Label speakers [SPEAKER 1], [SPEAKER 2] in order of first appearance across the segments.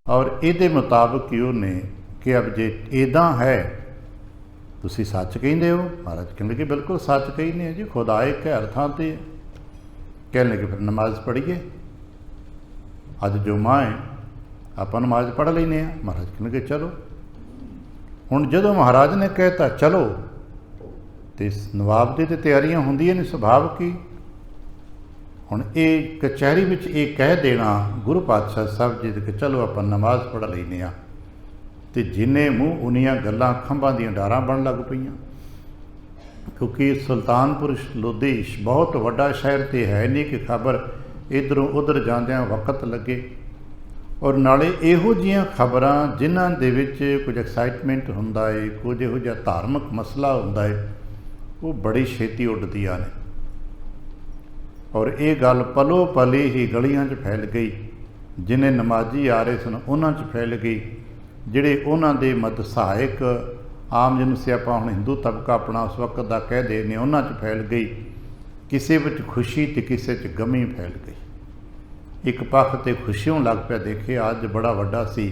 [SPEAKER 1] ਔਰ ਇਹਦੇ ਮੁਤਾਬਕ ਹੀ ਉਹਨੇ ਕਿ ਅਬ ਜੇ ਇੱਦਾਂ ਹੈ ਤੁਸੀਂ ਸੱਚ ਕਹਿੰਦੇ ਹੋ। ਮਹਾਰਾਜ ਕਹਿੰਦੇ ਕਿ ਬਿਲਕੁਲ ਸੱਚ ਕਹਿੰਦੇ ਆ ਜੀ, ਖੁਦਾ ਇੱਕ ਹੈ, ਹਰ ਥਾਂ 'ਤੇ ਹੈ। ਕਹਿਣ ਲੱਗੇ ਫਿਰ ਨਮਾਜ਼ ਪੜ੍ਹੀਏ, ਅੱਜ ਜੁਮਾ ਹੈ, ਆਪਾਂ ਨਮਾਜ਼ ਪੜ੍ਹ ਲੈਂਦੇ ਹਾਂ। ਮਹਾਰਾਜ ਕਹਿੰਦੇ ਚਲੋ। ਹੁਣ ਜਦੋਂ ਮਹਾਰਾਜ ਨੇ ਕਹਿਤਾ ਚਲੋ, ਤੇ ਨਵਾਬ ਦੀ ਤਾਂ ਤਿਆਰੀਆਂ ਹੁੰਦੀਆਂ ਨੇ ਸੁਭਾਵਿਕ ਹੀ। ਹੁਣ ਇਹ ਕਚਹਿਰੀ ਵਿੱਚ ਇਹ ਕਹਿ ਦੇਣਾ ਗੁਰੂ ਪਾਤਸ਼ਾਹ ਸਾਹਿਬ ਜੀ ਦੇ ਕਿ ਚਲੋ ਆਪਾਂ ਨਮਾਜ਼ ਪੜ੍ਹ ਲੈਂਦੇ ਹਾਂ, ਅਤੇ ਜਿੰਨੇ ਮੂੰਹ ਉਨੀਆਂ ਗੱਲਾਂ ਖੰਭਾਂ ਦੀਆਂ ਡਾਰਾਂ ਬਣਨ ਲੱਗ ਪਈਆਂ। ਕਿਉਂਕਿ ਸੁਲਤਾਨਪੁਰ ਲੋਧੀ ਬਹੁਤ ਵੱਡਾ ਸ਼ਹਿਰ ਤੇ ਹੈ ਨਹੀਂ ਕਿ ਖਬਰ ਇੱਧਰੋਂ ਉੱਧਰ ਜਾਂਦਿਆਂ ਵਕਤ ਲੱਗੇ। ਔਰ ਨਾਲੇ ਇਹੋ ਜਿਹੀਆਂ ਖਬਰਾਂ ਜਿਨ੍ਹਾਂ ਦੇ ਵਿੱਚ ਕੁਝ ਐਕਸਾਈਟਮੈਂਟ ਹੁੰਦਾ ਹੈ, ਕੁਝ ਇਹੋ ਜਿਹਾ ਧਾਰਮਿਕ ਮਸਲਾ ਹੁੰਦਾ ਹੈ, ਉਹ ਬੜੀ ਛੇਤੀ ਉੱਡਦੀਆਂ ਨੇ। ਔਰ ਇਹ ਗੱਲ ਪਲੋ ਪਲੀ ਹੀ ਗਲੀਆਂ 'ਚ ਫੈਲ ਗਈ। ਜਿਹਨੇ ਨਮਾਜ਼ੀ ਆ ਰਹੇ ਸਨ ਉਹਨਾਂ 'ਚ ਫੈਲ ਗਈ, ਜਿਹੜੇ ਉਹਨਾਂ ਦੇ ਮਦਸਹਾਇਕ ਆਮ ਜਿਹਨੂੰ ਸਿਆਪਾ ਹੁਣ ਹਿੰਦੂ ਤਬਕਾ ਆਪਣਾ ਉਸ ਵਕਤ ਦਾ ਕਹਿ ਨੇ, ਉਹਨਾਂ 'ਚ ਫੈਲ ਗਈ। ਕਿਸੇ ਵਿੱਚ ਖੁਸ਼ੀ ਅਤੇ ਕਿਸੇ 'ਚ ਗਮੀ ਫੈਲ ਗਈ। ਇੱਕ ਪੱਖ 'ਤੇ ਖੁਸ਼ੀ ਹੋਣ ਲੱਗ ਪਿਆ, ਦੇਖੇ ਅੱਜ ਬੜਾ ਵੱਡਾ ਸੀ,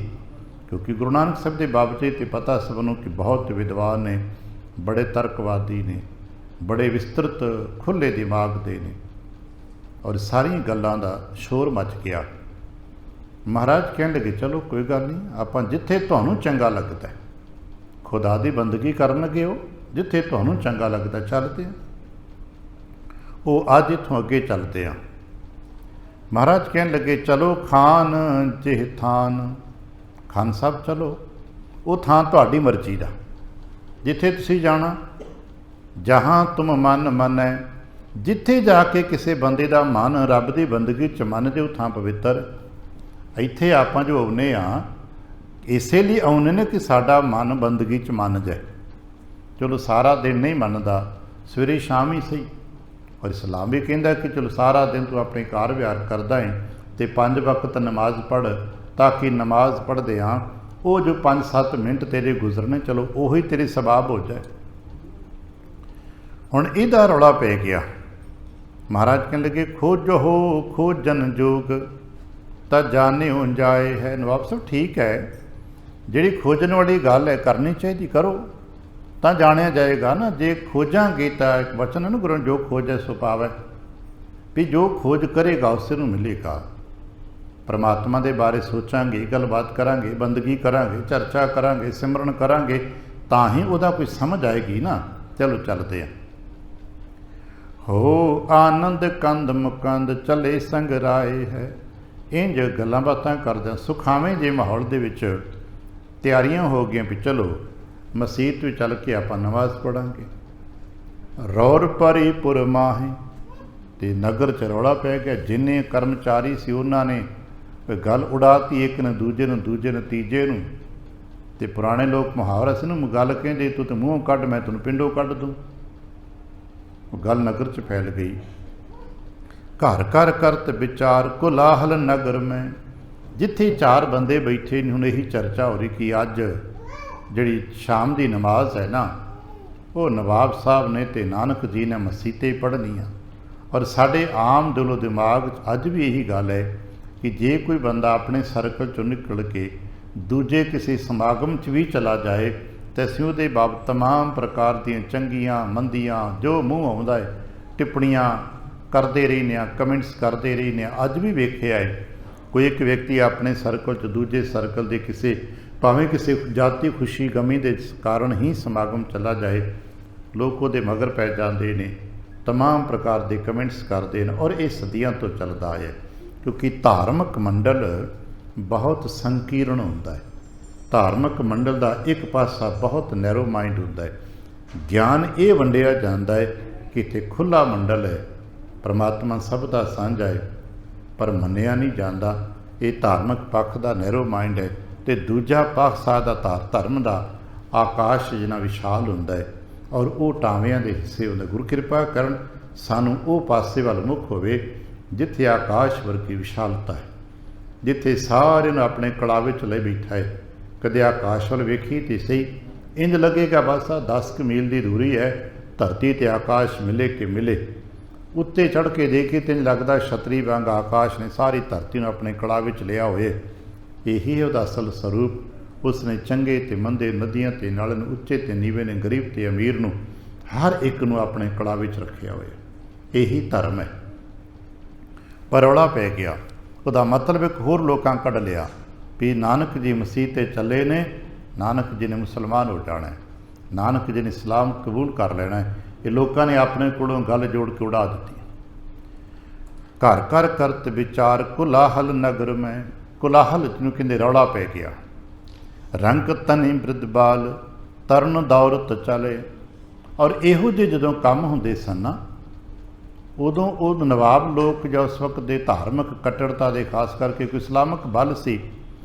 [SPEAKER 1] ਕਿਉਂਕਿ ਗੁਰੂ ਨਾਨਕ ਸਾਹਿਬ ਦੇ ਬਾਬਤੇ ਤੇ ਪਤਾ ਸਭ ਨੂੰ ਕਿ ਬਹੁਤ ਵਿਦਵਾਨ ਨੇ, ਬੜੇ ਤਰਕਵਾਦੀ ਨੇ, ਬੜੇ ਵਿਸਤ੍ਰਿਤ ਖੁੱਲ੍ਹੇ ਦਿਮਾਗ ਦੇ ਨੇ। ਔਰ ਸਾਰੀਆਂ ਗੱਲਾਂ ਦਾ ਸ਼ੋਰ ਮਚ ਗਿਆ। ਮਹਾਰਾਜ ਕਹਿਣ ਲੱਗੇ ਚਲੋ ਕੋਈ ਗੱਲ ਨਹੀਂ, ਆਪਾਂ ਜਿੱਥੇ ਤੁਹਾਨੂੰ ਚੰਗਾ ਲੱਗਦਾ, ਖੁਦਾ ਦੀ ਬੰਦਗੀ ਕਰਨ ਲੱਗੇ ਹੋ, ਜਿੱਥੇ ਤੁਹਾਨੂੰ ਚੰਗਾ ਲੱਗਦਾ ਚੱਲਦੇ ਆ। ਉਹ ਅੱਜ ਇੱਥੋਂ ਅੱਗੇ ਚੱਲਦੇ ਆ। ਮਹਾਰਾਜ ਕਹਿਣ ਲੱਗੇ ਚਲੋ ਖਾਨ ਜਿਹ ਥਾਨ, ਖਾਨ ਸਾਹਿਬ ਚਲੋ, ਉਹ ਥਾਂ ਤੁਹਾਡੀ ਮਰਜ਼ੀ ਦਾ, ਜਿੱਥੇ ਤੁਸੀਂ ਜਾਣਾ। ਜਹਾਂ ਤੁਮ ਮਨ ਮੰਨੈ, ਜਿੱਥੇ ਜਾ ਕੇ ਕਿਸੇ ਬੰਦੇ ਦਾ ਮਨ ਰੱਬ ਦੀ ਬੰਦਗੀ 'ਚ ਮੰਨ ਜੇ ਉਹ ਥਾਂ ਪਵਿੱਤਰ। ਇੱਥੇ ਆਪਾਂ ਜੋ ਆਉਂਦੇ ਹਾਂ ਇਸੇ ਲਈ ਆਉਂਦੇ ਨੇ ਕਿ ਸਾਡਾ ਮਨ ਬੰਦਗੀ 'ਚ ਮੰਨ ਜਾਏ। ਚਲੋ ਸਾਰਾ ਦਿਨ ਨਹੀਂ ਮੰਨਦਾ, ਸਵੇਰੇ ਸ਼ਾਮ ਹੀ ਸਹੀ। ਔਰ ਇਸਲਾਮ ਵੀ ਕਹਿੰਦਾ ਕਿ ਚਲੋ ਸਾਰਾ ਦਿਨ ਤੂੰ ਆਪਣੇ ਕਾਰ ਵਿਹਾਰ ਕਰਦਾ ਹੈ ਅਤੇ 5 ਵਕਤ ਨਮਾਜ਼ ਪੜ੍ਹ, ਤਾਂ ਕਿ ਨਮਾਜ਼ ਪੜ੍ਹਦੇ ਹਾਂ ਉਹ ਜੋ 5-7 ਮਿੰਟ ਤੇਰੇ ਗੁਜ਼ਰਨੇ, ਚਲੋ ਉਹੀ ਤੇਰੇ ਸਵਾਬ ਹੋ ਜਾਏ। ਹੁਣ ਇਹਦਾ ਰੌਲਾ ਪੈ ਗਿਆ। ਮਹਾਰਾਜ ਕਹਿਣ ਲੱਗੇ ਖੋਜੋ ਖੋਜਨ ਜੋਗ ਤਾਂ ਜਾਣਿਓ ਜਾਏ ਹੈ। ਨਵਾਬ ਸਾਹਿਬ ਠੀਕ ਹੈ, ਜਿਹੜੀ ਖੋਜਣ ਵਾਲੀ ਗੱਲ ਹੈ ਕਰਨੀ ਚਾਹੀਦੀ, ਕਰੋ ਤਾਂ ਜਾਣਿਆ ਜਾਏਗਾ ਨਾ। ਜੇ ਖੋਜਾਂਗੇ ਤਾਂ ਇੱਕ ਵਚਨ ਹੈ ਨਾ ਗੁਰੂ ਜੋ ਖੋਜੈ ਸੋ ਪਾਵੈ, ਵੀ ਜੋ ਖੋਜ ਕਰੇਗਾ ਉਸੇ ਨੂੰ ਮਿਲੇਗਾ। ਪਰਮਾਤਮਾ ਦੇ ਬਾਰੇ ਸੋਚਾਂਗੇ, ਗੱਲਬਾਤ ਕਰਾਂਗੇ, ਬੰਦਗੀ ਕਰਾਂਗੇ, ਚਰਚਾ ਕਰਾਂਗੇ, ਸਿਮਰਨ ਕਰਾਂਗੇ, ਤਾਂ ਹੀ ਉਹਦਾ ਕੋਈ ਸਮਝ ਆਏਗੀ ਨਾ। ਚਲੋ ਚੱਲਦੇ ਆ। ਹੋ ਆਨੰਦ ਕੰਦ ਮੁਕੰਦ ਚੱਲੇ ਸੰਗ ਰਾਏ ਹੈ। ਇੰਝ ਗੱਲਾਂ ਬਾਤਾਂ ਕਰਦਿਆਂ ਸੁਖਾਵੇਂ ਜੇ ਮਾਹੌਲ ਦੇ ਵਿੱਚ ਤਿਆਰੀਆਂ ਹੋ ਗਈਆਂ ਵੀ ਚਲੋ ਮਸੀਤ ਵਿੱਚ ਚੱਲ ਕੇ ਆਪਾਂ ਨਮਾਜ਼ ਪੜ੍ਹਾਂਗੇ। ਰੌਰ ਭਰੀ ਪੁਰ ਮਾਹੇ, ਅਤੇ ਨਗਰ 'ਚ ਰੌਲਾ ਪੈ ਗਿਆ। ਜਿੰਨੇ ਕਰਮਚਾਰੀ ਸੀ ਉਹਨਾਂ ਨੇ ਗੱਲ ਉਡਾਤੀ, ਇੱਕ ਨੇ ਦੂਜੇ ਨੂੰ, ਦੂਜੇ ਨੇ ਤੀਜੇ ਨੂੰ। ਅਤੇ ਪੁਰਾਣੇ ਲੋਕ ਮੁਹਾਵਰਾ ਸੀ ਨੂੰ ਗੱਲ ਕਹਿੰਦੇ ਤੂੰ ਤਾਂ ਮੂੰਹੋਂ ਕੱਢ, ਮੈਂ ਤੈਨੂੰ ਪਿੰਡੋਂ ਕੱਢ ਦੂੰ। ਉਹ ਗੱਲ ਨਗਰ 'ਚ ਫੈਲ ਗਈ। ਘਰ ਘਰ ਕਰਤ ਵਿਚਾਰ ਕੋਲਾਹਲ ਨਗਰ ਮੈਂ, ਜਿੱਥੇ 4 ਬੰਦੇ ਬੈਠੇ ਨੇ ਹੁਣ ਇਹੀ ਚਰਚਾ ਹੋ ਰਹੀ ਕਿ ਅੱਜ ਜਿਹੜੀ ਸ਼ਾਮ ਦੀ ਨਮਾਜ਼ ਹੈ ਨਾ, ਉਹ ਨਵਾਬ ਸਾਹਿਬ ਨੇ ਅਤੇ ਨਾਨਕ ਜੀ ਨੇ ਮਸੀਤੇ ਪੜ੍ਹਨੀ ਆ। ਔਰ ਸਾਡੇ ਆਮ ਦਿਲੋਂ ਦਿਮਾਗ 'ਚ ਅੱਜ ਵੀ ਇਹੀ ਗੱਲ ਹੈ ਕਿ ਜੇ ਕੋਈ ਬੰਦਾ ਆਪਣੇ ਸਰਕਲ 'ਚੋਂ ਨਿਕਲ ਕੇ ਦੂਜੇ ਕਿਸੇ ਸਮਾਗਮ 'ਚ ਵੀ ਚਲਾ ਜਾਏ ਤਾਂ ਅਸੀਂ ਉਹਦੇ ਬਾਬਤ ਤਮਾਮ ਪ੍ਰਕਾਰ ਦੀਆਂ ਚੰਗੀਆਂ ਮੰਦੀਆਂ ਜੋ ਮੂੰਹ ਆਉਂਦਾ ਹੈ ਟਿੱਪਣੀਆਂ ਕਰਦੇ ਰਹਿੰਦੇ ਹਾਂ, ਕਮੈਂਟਸ ਕਰਦੇ ਰਹਿੰਦੇ ਹਾਂ। ਅੱਜ ਵੀ ਵੇਖਿਆ ਹੈ ਕੋਈ ਇੱਕ ਵਿਅਕਤੀ ਆਪਣੇ ਸਰਕਲ 'ਚ ਦੂਜੇ ਸਰਕਲ ਦੇ ਕਿਸੇ ਭਾਵੇਂ ਕਿਸੇ ਜਾਤੀ ਖੁਸ਼ੀ ਗਮੀ ਦੇ ਕਾਰਨ ਹੀ ਸਮਾਗਮ ਚਲਾ ਜਾਏ, ਲੋਕ ਉਹਦੇ ਮਗਰ ਪੈ ਜਾਂਦੇ ਨੇ, ਤਮਾਮ ਪ੍ਰਕਾਰ ਦੇ ਕਮੈਂਟਸ ਕਰਦੇ ਨੇ। ਔਰ ਇਹ ਸਦੀਆਂ ਤੋਂ ਚੱਲਦਾ ਹੈ, ਕਿਉਂਕਿ ਧਾਰਮਿਕ ਮੰਡਲ ਬਹੁਤ ਸੰਕੀਰਣ ਹੁੰਦਾ ਹੈ। ਧਾਰਮਿਕ ਮੰਡਲ ਦਾ ਇੱਕ ਪਾਸਾ ਬਹੁਤ ਨੈਰੋ ਮਾਈਂਡ ਹੁੰਦਾ ਹੈ। ਗਿਆਨ ਇਹ ਵੰਡਿਆ ਜਾਂਦਾ ਹੈ ਕਿ ਇੱਥੇ ਖੁੱਲ੍ਹਾ ਮੰਡਲ ਹੈ, ਪਰਮਾਤਮਾ ਸਭ ਦਾ ਸਾਂਝਾ ਹੈ, ਪਰ ਮੰਨਿਆ ਨਹੀਂ ਜਾਂਦਾ। ਇਹ ਧਾਰਮਿਕ ਪੱਖ ਦਾ ਨੈਰੋ ਮਾਈਂਡ ਹੈ। ਅਤੇ ਦੂਜਾ ਪੱਖ ਸਾਡਾ ਧਰਮ ਦਾ ਆਕਾਸ਼ ਜਿੰਨਾ ਵਿਸ਼ਾਲ ਹੁੰਦਾ ਹੈ, ਔਰ ਉਹ ਟਾਵਿਆਂ ਦੇ ਹਿੱਸੇ ਹੁੰਦੇ। ਗੁਰੂ ਕਿਰਪਾ ਕਰਨ ਸਾਨੂੰ ਉਹ ਪਾਸੇ ਵੱਲ ਮੁੱਖ ਹੋਵੇ ਜਿੱਥੇ ਆਕਾਸ਼ ਵਰਗੀ ਵਿਸ਼ਾਲਤਾ ਹੈ, ਜਿੱਥੇ ਸਾਰਿਆਂ ਨੂੰ ਆਪਣੇ ਕੜਾਵੇ 'ਚ ਲੈ ਬੈਠਾ ਹੈ। ਕਦੇ ਆਕਾਸ਼ ਵੱਲ ਵੇਖੀ ਤੇ ਸਹੀ, ਇੰਝ ਲੱਗੇਗਾ ਬਸ 10 ਮੀਲ ਦੀ ਦੂਰੀ ਹੈ, ਧਰਤੀ ਤੇ ਆਕਾਸ਼ ਮਿਲੇ ਕਿ ਮਿਲੇ। ਉੱਤੇ ਚੜ੍ਹ ਕੇ ਦੇਖੇ ਤੇ ਇੰਝ ਲੱਗਦਾ ਛਤਰੀ ਵਾਂਗ ਆਕਾਸ਼ ਨੇ ਸਾਰੀ ਧਰਤੀ ਨੂੰ ਆਪਣੇ ਕੜਾਵੇ 'ਚ ਲਿਆ ਹੋਏ। ਇਹੀ ਹੈ ਉਹਦਾ ਅਸਲ ਸਰੂਪ। ਉਸਨੇ ਚੰਗੇ ਤੇ ਮੰਦੇ, ਨਦੀਆਂ ਤੇ ਨਾਲੇ ਨੂੰ, ਉੱਚੇ ਤੇ ਨੀਵੇਂ ਨੇ, ਗਰੀਬ ਤੇ ਅਮੀਰ ਨੂੰ, ਹਰ ਇੱਕ ਨੂੰ ਆਪਣੇ ਕੜਾ ਵਿੱਚ ਰੱਖਿਆ ਹੋਇਆ। ਇਹੀ ਧਰਮ ਹੈ। ਪਰ ਰੌਲਾ ਪੈ ਗਿਆ। ਉਹਦਾ ਮਤਲਬ ਇੱਕ ਹੋਰ ਲੋਕਾਂ ਕੱਢ ਲਿਆ ਵੀ ਨਾਨਕ ਜੀ ਮਸੀਹ 'ਤੇ ਚੱਲੇ ਨੇ, ਨਾਨਕ ਜੀ ਨੇ ਮੁਸਲਮਾਨ ਹੋ ਜਾਣਾ, ਨਾਨਕ ਜੀ ਨੇ ਇਸਲਾਮ ਕਬੂਲ ਕਰ ਲੈਣਾ। ਇਹ ਲੋਕਾਂ ਨੇ ਆਪਣੇ ਕੋਲੋਂ ਗੱਲ ਜੋੜ ਕੇ ਉਡਾ ਦਿੱਤੀ। ਘਰ ਘਰ ਕਰਤ ਵਿਚਾਰ ਕੁਲਾਹਲ ਨਗਰ ਮੈਂ, ਕੁਲਾਹਲ ਜਿਹਨੂੰ ਕਹਿੰਦੇ ਰੌਲਾ ਪੈ ਗਿਆ। ਰੰਗ ਤਨੀ ਬ੍ਰਿਧ ਬਾਲ ਤਰਨ ਦੌਰਤ ਚਲੇ। ਔਰ ਇਹੋ ਜਿਹੇ ਜਦੋਂ ਕੰਮ ਹੁੰਦੇ ਸਨ ਨਾ, ਉਦੋਂ ਉਹ ਨਵਾਬ ਲੋਕ ਜਾਂ ਉਸ ਵਕਤ ਦੇ ਧਾਰਮਿਕ ਕੱਟੜਤਾ ਦੇ, ਖਾਸ ਕਰਕੇ ਕੋਈ ਇਸਲਾਮਿਕ ਬਲ ਸੀ,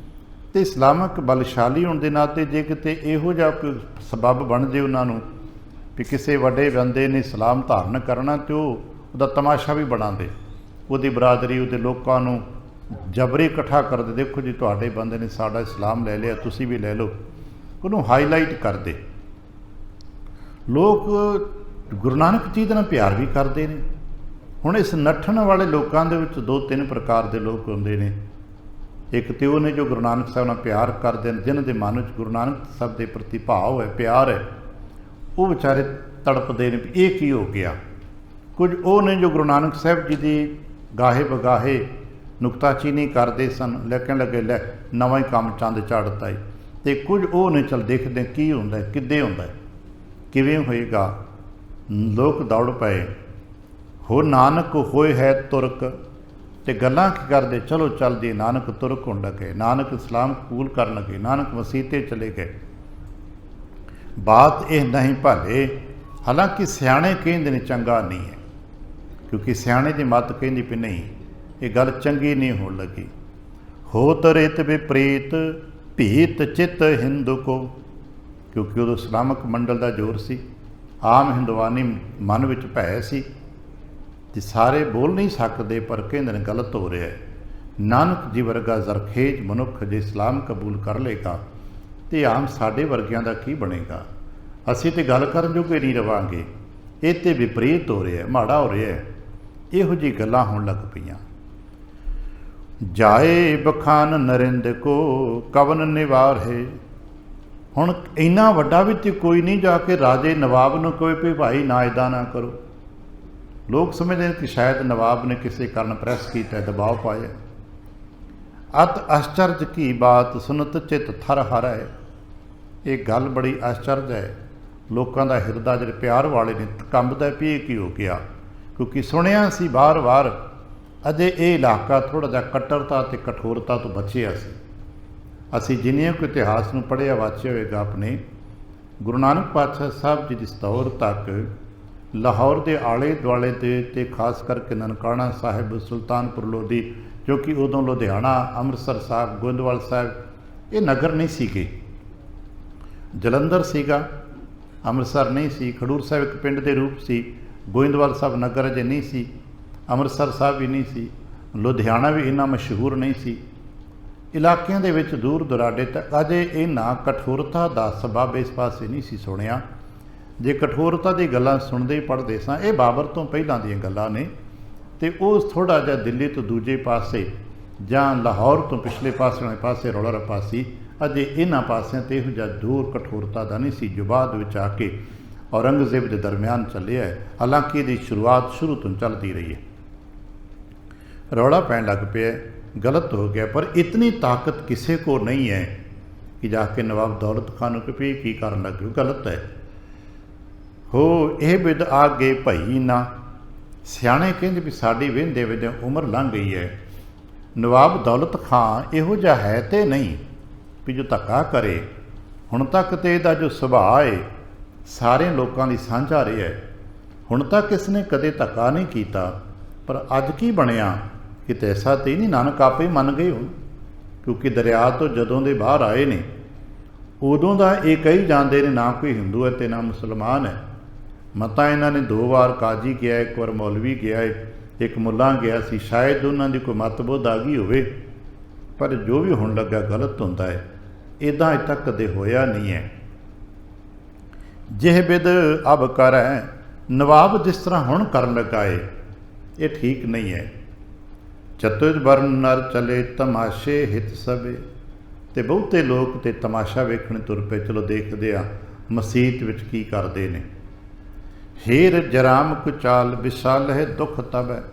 [SPEAKER 1] ਅਤੇ ਇਸਲਾਮਿਕ ਬਲਸ਼ਾਲੀ ਹੋਣ ਦੇ ਨਾਤੇ ਜੇ ਕਿਤੇ ਇਹੋ ਜਿਹਾ ਕੋਈ ਸਬੱਬ ਬਣ ਜੇ ਉਹਨਾਂ ਨੂੰ ਵੀ ਕਿਸੇ ਵੱਡੇ ਬੰਦੇ ਨੇ ਇਸਲਾਮ ਧਾਰਨ ਕਰਨਾ, ਅਤੇ ਉਹ ਉਹਦਾ ਤਮਾਸ਼ਾ ਵੀ ਬਣਾਉਂਦੇ, ਉਹਦੀ ਬਰਾਦਰੀ, ਉਹਦੇ ਲੋਕਾਂ ਨੂੰ ਜਬਰੀ ਇਕੱਠਾ ਕਰਦੇ, ਦੇਖੋ ਜੀ ਤੁਹਾਡੇ ਬੰਦੇ ਨੇ ਸਾਡਾ ਇਸਲਾਮ ਲੈ ਲਿਆ, ਤੁਸੀਂ ਵੀ ਲੈ ਲਓ, ਉਹਨੂੰ ਹਾਈਲਾਈਟ ਕਰਦੇ। ਲੋਕ ਗੁਰੂ ਨਾਨਕ ਜੀ ਦਾ ਪਿਆਰ ਵੀ ਕਰਦੇ ਨੇ। ਹੁਣ ਇਸ ਨੱਠਣ ਵਾਲੇ ਲੋਕਾਂ ਦੇ ਵਿੱਚ 2-3 ਪ੍ਰਕਾਰ ਦੇ ਲੋਕ ਹੁੰਦੇ ਨੇ। ਇੱਕ ਤੇ ਉਹ ਨੇ ਜੋ ਗੁਰੂ ਨਾਨਕ ਸਾਹਿਬ ਨਾਲ ਪਿਆਰ ਕਰਦੇ ਨੇ, ਜਿਨ੍ਹਾਂ ਦੇ ਮਨ ਵਿੱਚ ਗੁਰੂ ਨਾਨਕ ਸਾਹਿਬ ਦੇ ਪ੍ਰਤੀ ਭਾਵ ਹੈ, ਪਿਆਰ ਹੈ, ਉਹ ਵਿਚਾਰੇ ਤੜਪਦੇ ਨੇ ਵੀ ਇਹ ਕੀ ਹੋ ਗਿਆ। ਕੁਝ ਉਹ ਨੇ ਜੋ ਗੁਰੂ ਨਾਨਕ ਸਾਹਿਬ ਜੀ ਦੀ ਗਾਹੇ ਬਗਾਹੇ ਨੁਕਤਾਚੀਨੀ ਕਰਦੇ ਸਨ, ਲੇਕਿਨ ਲੱਗੇ ਲੈ ਨਵਾਂ ਹੀ ਕੰਮ ਚੰਦ ਚਾੜਤਾ ਹੈ। ਅਤੇ ਕੁਝ ਉਹ ਨੇ ਚੱਲ ਦੇਖਦੇ ਕੀ ਹੁੰਦਾ, ਕਿੱਦੇ ਹੁੰਦਾ, ਕਿਵੇਂ ਹੋਏਗਾ। ਲੋਕ ਦੌੜ ਪਏ, ਹੋ ਨਾਨਕ ਹੋਏ ਹੈ ਤੁਰਕ, ਅਤੇ ਗੱਲਾਂ ਕੀ ਕਰਦੇ, ਚਲੋ ਚੱਲਦੀ, ਨਾਨਕ ਤੁਰਕ ਹੋਣ ਲੱਗੇ, ਨਾਨਕ ਇਸਲਾਮ ਕਬੂਲ ਕਰਨ ਲੱਗੇ, ਨਾਨਕ ਮਸੀਹ 'ਤੇ ਚਲੇ ਗਏ। ਬਾਤ ਇਹ ਨਹੀਂ ਭਲੇ, ਹਾਲਾਂਕਿ ਸਿਆਣੇ ਕਹਿੰਦੇ ਨੇ ਚੰਗਾ ਨਹੀਂ ਹੈ, ਕਿਉਂਕਿ ਸਿਆਣੇ ਦੀ ਮੱਤ ਕਹਿੰਦੀ ਵੀ ਨਹੀਂ, ਇਹ ਗੱਲ ਚੰਗੀ ਨਹੀਂ ਹੋਣ ਲੱਗੀ। ਹੋ ਤਰਿਤ ਵਿਪਰੀਤ ਭੀਤ ਚਿੱਤ ਹਿੰਦੂ ਕੋ, ਕਿਉਂਕਿ ਉਦੋਂ ਇਸਲਾਮਿਕ ਮੰਡਲ ਦਾ ਜ਼ੋਰ ਸੀ, ਆਮ ਹਿੰਦੁਆਨੀ ਮਨ ਵਿੱਚ ਭੈ ਸੀ, ਅਤੇ ਸਾਰੇ ਬੋਲ ਨਹੀਂ ਸਕਦੇ, ਪਰ ਕਹਿੰਦੇ ਨੇ ਗਲਤ ਹੋ ਰਿਹਾ ਹੈ। ਨਾਨਕ ਜੀ ਵਰਗਾ ਜ਼ਰਖੇਜ ਮਨੁੱਖ ਜੇ ਇਸਲਾਮ ਕਬੂਲ ਕਰ ਲਏਗਾ, ਅਤੇ ਆਮ ਸਾਡੇ ਵਰਗਿਆਂ ਦਾ ਕੀ ਬਣੇਗਾ। ਅਸੀਂ ਤਾਂ ਗੱਲ ਕਰਨ ਜੋਗੇ ਨਹੀਂ ਰਵਾਂਗੇ, ਇਹ ਤਾਂ ਵਿਪਰੀਤ ਹੋ ਰਿਹਾ, ਮਾੜਾ ਹੋ ਰਿਹਾ ਹੈ। ਇਹੋ ਜਿਹੀ ਗੱਲਾਂ ਹੋਣ ਲੱਗ ਪਈਆਂ। ਜਾਏ ਬਖਾਨ ਨਰਿੰਦ ਕੋ ਕਵਨ ਨਿਵਾਰ ਹੈ। ਹੁਣ ਇੰਨਾ ਵੱਡਾ ਵੀ ਤੇ ਕੋਈ ਨਹੀਂ ਜਾ ਕੇ ਰਾਜੇ ਨਵਾਬ ਨੂੰ ਕਹੇ ਵੀ ਭਾਈ ਨਾ ਇੱਦਾਂ ਨਾ ਕਰੋ। ਲੋਕ ਸਮਝਦੇ ਨੇ ਕਿ ਸ਼ਾਇਦ ਨਵਾਬ ਨੇ ਕਿਸੇ ਕਾਰਨ ਪ੍ਰੈਸ ਕੀਤਾ, ਦਬਾਅ ਪਾਇਆ। ਅਤ ਆਸ਼ਚਰਜ ਕੀ ਬਾਤ ਸੁਨਤ ਚਿੱਤ ਥਰ ਹਰ ਹੈ। ਇਹ ਗੱਲ ਬੜੀ ਆਸ਼ਚਰਜ ਹੈ। ਲੋਕਾਂ ਦਾ ਹਿਰਦਾ ਜਿਹੜੇ ਪਿਆਰ ਵਾਲੇ ਨੇ ਕੰਬਦਾ ਵੀ ਇਹ ਕੀ ਹੋ ਗਿਆ, ਕਿਉਂਕਿ ਸੁਣਿਆ ਸੀ ਵਾਰ-ਵਾਰ, ਅਜੇ ਇਹ ਇਲਾਕਾ ਥੋੜ੍ਹਾ ਜਿਹਾ ਕੱਟੜਤਾ ਅਤੇ ਕਠੋਰਤਾ ਤੋਂ ਬਚਿਆ ਸੀ। ਅਸੀਂ ਜਿੰਨੀਆਂ ਕੁ ਇਤਿਹਾਸ ਨੂੰ ਪੜ੍ਹਿਆ ਵਾਚਿਆ ਹੋਵੇਗਾ, ਆਪਣੇ ਗੁਰੂ ਨਾਨਕ ਪਾਤਸ਼ਾਹ ਸਾਹਿਬ ਜੀ ਦੀ ਦੌਰ ਤੱਕ ਲਾਹੌਰ ਦੇ ਆਲੇ ਦੁਆਲੇ ਦੇ, ਅਤੇ ਖਾਸ ਕਰਕੇ ਨਨਕਾਣਾ ਸਾਹਿਬ, ਸੁਲਤਾਨਪੁਰ ਲੋਧੀ, ਜੋ ਕਿ ਉਦੋਂ ਲੁਧਿਆਣਾ, ਅੰਮ੍ਰਿਤਸਰ ਸਾਹਿਬ, ਗੋਇੰਦਵਾਲ ਸਾਹਿਬ, ਇਹ ਨਗਰ ਨਹੀਂ ਸੀਗੇ। ਜਲੰਧਰ ਸੀਗਾ, ਅੰਮ੍ਰਿਤਸਰ ਨਹੀਂ ਸੀ। ਖਡੂਰ ਸਾਹਿਬ ਇੱਕ ਪਿੰਡ ਦੇ ਰੂਪ ਸੀ। ਗੋਇੰਦਵਾਲ ਸਾਹਿਬ ਨਗਰ ਅਜੇ ਨਹੀਂ ਸੀ। ਅੰਮ੍ਰਿਤਸਰ ਸਾਹਿਬ ਵੀ ਨਹੀਂ ਸੀ। ਲੁਧਿਆਣਾ ਵੀ ਇੰਨਾ ਮਸ਼ਹੂਰ ਨਹੀਂ ਸੀ। ਇਲਾਕਿਆਂ ਦੇ ਵਿੱਚ ਦੂਰ ਦੁਰਾਡੇ ਤੱਕ ਅਜੇ ਇਹਨਾਂ ਕਠੋਰਤਾ ਦਾ ਸਬਬ ਇਸ ਪਾਸੇ ਨਹੀਂ ਸੀ ਸੁਣਿਆ। ਜੇ ਕਠੋਰਤਾ ਦੀ ਗੱਲਾਂ ਸੁਣਦੇ ਪੜ੍ਹਦੇ ਸਾਂ, ਇਹ ਬਾਬਰ ਤੋਂ ਪਹਿਲਾਂ ਦੀਆਂ ਗੱਲਾਂ ਨੇ, ਅਤੇ ਉਹ ਥੋੜ੍ਹਾ ਜਿਹਾ ਦਿੱਲੀ ਤੋਂ ਦੂਜੇ ਪਾਸੇ ਜਾਂ ਲਾਹੌਰ ਤੋਂ ਪਿਛਲੇ ਪਾਸੇ ਵਾਲੇ ਪਾਸੇ ਰੌਲਾ ਰੱਪਾ ਸੀ। ਅਜੇ ਇਹਨਾਂ ਪਾਸਿਆਂ 'ਤੇ ਇਹੋ ਜਿਹਾ ਦੂਰ ਕਠੋਰਤਾ ਦਾ ਨਹੀਂ ਸੀ, ਜੋ ਬਾਅਦ ਵਿੱਚ ਆ ਕੇ ਔਰੰਗਜ਼ੇਬ ਦੇ ਦਰਮਿਆਨ ਚੱਲਿਆ ਹੈ। ਹਾਲਾਂਕਿ ਇਹਦੀ ਸ਼ੁਰੂਆਤ ਸ਼ੁਰੂ ਤੋਂ ਚੱਲਦੀ ਰਹੀ ਹੈ। ਰੌਲਾ ਪੈਣ ਲੱਗ ਪਿਆ, ਗਲਤ ਹੋ ਗਿਆ, ਪਰ ਇਤਨੀ ਤਾਕਤ ਕਿਸੇ ਕੋ ਨਹੀਂ ਹੈ ਕਿ ਜਾ ਕੇ ਨਵਾਬ ਦੌਲਤ ਖਾਨ ਨੂੰ ਕਿ ਕੀ ਕਰਨ ਲੱਗੇ, ਗਲਤ ਹੈ। ਹੋ ਇਹ ਬਿਦ ਆ ਗਏ ਭਈ ਨਾ, ਸਿਆਣੇ ਕਹਿੰਦੇ ਵੀ ਸਾਡੀ ਵਹਿੰਦੇ ਵਹਿੰਦੇ ਉਮਰ ਲੰਘ ਗਈ ਹੈ। ਨਵਾਬ ਦੌਲਤ ਖਾਂ ਇਹੋ ਜਿਹਾ ਹੈ ਤੇ ਨਹੀਂ ਵੀ ਜੋ ਧੱਕਾ ਕਰੇ। ਹੁਣ ਤੱਕ ਤੇ ਇਹਦਾ ਜੋ ਸੁਭਾਅ ਹੈ ਸਾਰਿਆਂ ਲੋਕਾਂ ਦੀ ਸਾਂਝਾ ਰਿਹਾ ਹੈ। ਹੁਣ ਤੱਕ ਇਸ ਨੇ ਕਦੇ ਧੱਕਾ ਨਹੀਂ ਕੀਤਾ, ਪਰ ਅੱਜ ਕੀ ਬਣਿਆ, ਕਿਤੇ ਐਸਾ ਤੇ ਨਹੀਂ ਨਾਨਕ ਆਪੇ ਮੰਨ ਗਏ ਹੁਣ, ਕਿਉਂਕਿ ਦਰਿਆ ਤੋਂ ਜਦੋਂ ਦੇ ਬਾਹਰ ਆਏ ਨੇ ਉਦੋਂ ਦਾ ਇਹ ਕਹੀ ਜਾਂਦੇ ਨੇ ਨਾ ਕੋਈ ਹਿੰਦੂ ਹੈ ਅਤੇ ਨਾ ਮੁਸਲਮਾਨ ਹੈ। ਮਤਾਂ ਇਹਨਾਂ ਨੇ 2 ਵਾਰ ਕਾਜੀ ਗਿਆ, 1 ਵਾਰ ਮੌਲਵੀ ਗਿਆ, 1 ਮੁੱਲਾ ਗਿਆ ਸੀ। ਸ਼ਾਇਦ ਉਹਨਾਂ ਦੀ ਕੋਈ ਮਤਬੁੱਧ ਆ ਗਈ ਹੋਵੇ, ਪਰ ਜੋ ਵੀ ਹੋਣ ਲੱਗਾ ਗਲਤ ਹੁੰਦਾ ਹੈ। ਇੱਦਾਂ ਅਜੇ ਤੱਕ ਕਦੇ ਹੋਇਆ ਨਹੀਂ ਹੈ। ਜਿਹ ਬਿਦ ਅਬ ਕਰ ਹੈ, ਨਵਾਬ ਜਿਸ ਤਰ੍ਹਾਂ ਹੁਣ ਕਰਨ ਲੱਗਾ ਏ, ਇਹ ਠੀਕ ਨਹੀਂ ਹੈ। ਚਤੁਰ ਵਰਨ ਨਰ ਚਲੇ ਤਮਾਸ਼ੇ ਹਿਤ ਸਭੇ, ਤੇ ਬਹੁਤੇ ਲੋਕ ਤੇ ਤਮਾਸ਼ਾ ਵੇਖਣ ਤੁਰ ਪਏ। ਚਲੋ ਦੇਖਦੇ ਆ ਮਸੀਤ ਵਿੱਚ ਕੀ ਕਰਦੇ ਨੇ। ਹੀਰ ਜਰਾਮ ਕੁਚਾਲ ਵਿਸ਼ਾਲ ਹੈ ਦੁੱਖ ਤਬ ਹੈ।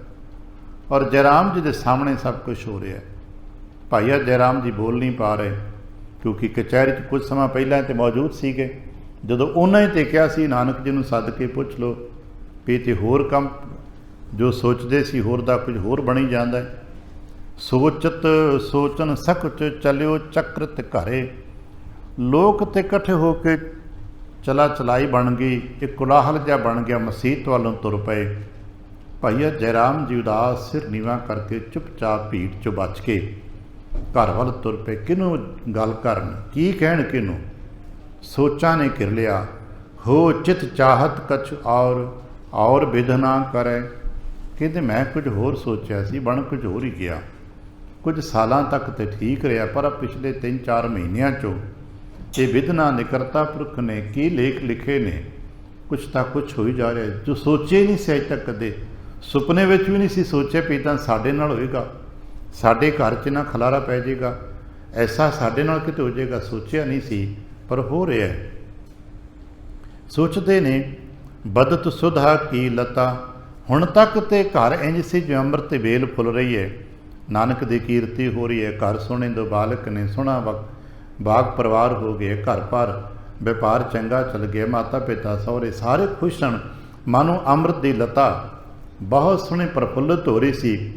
[SPEAKER 1] ਔਰ ਜੈਰਾਮ ਜੀ ਦੇ ਸਾਹਮਣੇ ਸਭ ਕੁਝ ਹੋ ਰਿਹਾ। ਭਾਈਆ ਜੈਰਾਮ ਜੀ ਬੋਲ ਨਹੀਂ ਪਾ ਰਹੇ, ਕਿਉਂਕਿ ਕਚਹਿਰੀ 'ਚ ਕੁਝ ਸਮਾਂ ਪਹਿਲਾਂ ਤੇ ਮੌਜੂਦ ਸੀਗੇ। ਜਦੋਂ ਉਹਨਾਂ ਹੀ ਤੇ ਕਿਹਾ ਸੀ ਨਾਨਕ ਜੀ ਨੂੰ ਸੱਦ ਕੇ ਪੁੱਛ ਲਓ ਵੀ ਤੇ ਹੋਰ ਕੰਮ ਜੋ ਸੋਚਦੇ ਸੀ ਹੋਰ ਦਾ ਕੁਝ ਹੋਰ ਬਣੀ ਜਾਂਦਾ ਹੈ। ਸੋਚਤ ਸੋਚਨ ਸਖਚ ਚਲਿਓ ਚੱਕਰਤ ਘਰੇ। ਲੋਕ ਤੇ ਇਕੱਠੇ ਹੋ ਕੇ ਚਲਾ ਚਲਾਈ ਬਣ ਗਈ, ਇੱਕ ਕੋਲਾਹਲ ਜਿਹਾ ਬਣ ਗਿਆ, ਮਸੀਤ ਵੱਲੋਂ ਤੁਰ ਪਏ। ਭਾਈਆ ਜੈਰਾਮ ਜੀ ਉਦਾਸ ਸਿਰ ਨੀਵਾਂ ਕਰਕੇ ਚੁੱਪਚਾਪ ਭੀੜ 'ਚੋਂ ਬਚ ਕੇ ਘਰ ਵੱਲ ਤੁਰ ਪਏ। ਕਿਹਨੂੰ ਗੱਲ ਕਰਨ, ਕੀ ਕਹਿਣ ਕਿਹਨੂੰ? ਸੋਚਾਂ ਨੇ ਘਿਰ ਲਿਆ। ਹੋ ਚਿਤ ਚਾਹਤ ਕਛ ਔਰ ਵਿਧ ਨਾ ਕਰੇ। ਕਹਿੰਦੇ ਮੈਂ ਕੁਝ ਹੋਰ ਸੋਚਿਆ ਸੀ, ਬਣ ਕੁਝ ਹੋਰ ਹੀ ਗਿਆ। ਕੁਝ ਸਾਲਾਂ ਤੱਕ ਤੇ ਠੀਕ ਰਿਹਾ, ਪਰ ਪਿਛਲੇ 3-4 ਮਹੀਨਿਆਂ 'ਚੋਂ ਇਹ ਵਿਧਨਾ ਨਿਕਰਤਾ ਪੁਰਖ ਨੇ ਕੀ ਲੇਖ ਲਿਖੇ ਨੇ, ਕੁਛ ਤਾਂ ਕੁਛ ਹੋਈ ਜਾ ਰਿਹਾ ਜੋ ਸੋਚੇ ਨਹੀਂ ਸੀ ਅਜੇ ਤੱਕ, ਕਦੇ ਸੁਪਨੇ ਵਿੱਚ ਵੀ ਨਹੀਂ ਸੀ ਸੋਚਿਆ ਵੀ ਤਾਂ ਸਾਡੇ ਨਾਲ ਹੋਏਗਾ, ਸਾਡੇ ਘਰ 'ਚ ਨਾ ਖਲਾਰਾ ਪੈ ਜਾਏਗਾ, ਐਸਾ ਸਾਡੇ ਨਾਲ ਕਿਤੇ ਹੋ ਜਾਏਗਾ, ਸੋਚਿਆ ਨਹੀਂ ਸੀ ਪਰ ਹੋ ਰਿਹਾ। ਸੋਚਦੇ ਨੇ ਬਦਤ ਸੁਧਾ ਕੀ ਲਤਾ। ਹੁਣ ਤੱਕ ਤੇ ਘਰ ਇੰਜ ਸੀ ਜਿਵੇਂ ਅੰਮ੍ਰਿਤ ਤੇ ਵੇਲ ਫੁੱਲ ਰਹੀ ਹੈ, ਨਾਨਕ ਦੀ ਕੀਰਤੀ ਹੋ ਰਹੀ ਹੈ, ਘਰ ਸੋਹਣੇ ਦੋ ਬਾਲਕ ਨੇ, ਸੋਹਣਾ ਬਾਗ ਪਰਿਵਾਰ ਹੋ ਗਏ, ਘਰ ਪਰ ਵਪਾਰ ਚੰਗਾ ਚੱਲ ਗਿਆ, ਮਾਤਾ ਪਿਤਾ ਸਹੁਰੇ ਸਾਰੇ ਖੁਸ਼ ਹਨ, ਮਾਨੋ ਅੰਮ੍ਰਿਤ ਦੀ ਲਤਾ ਬਹੁਤ ਸੋਹਣੀ ਪ੍ਰਫੁੱਲਤ ਹੋ ਰਹੀ ਸੀ।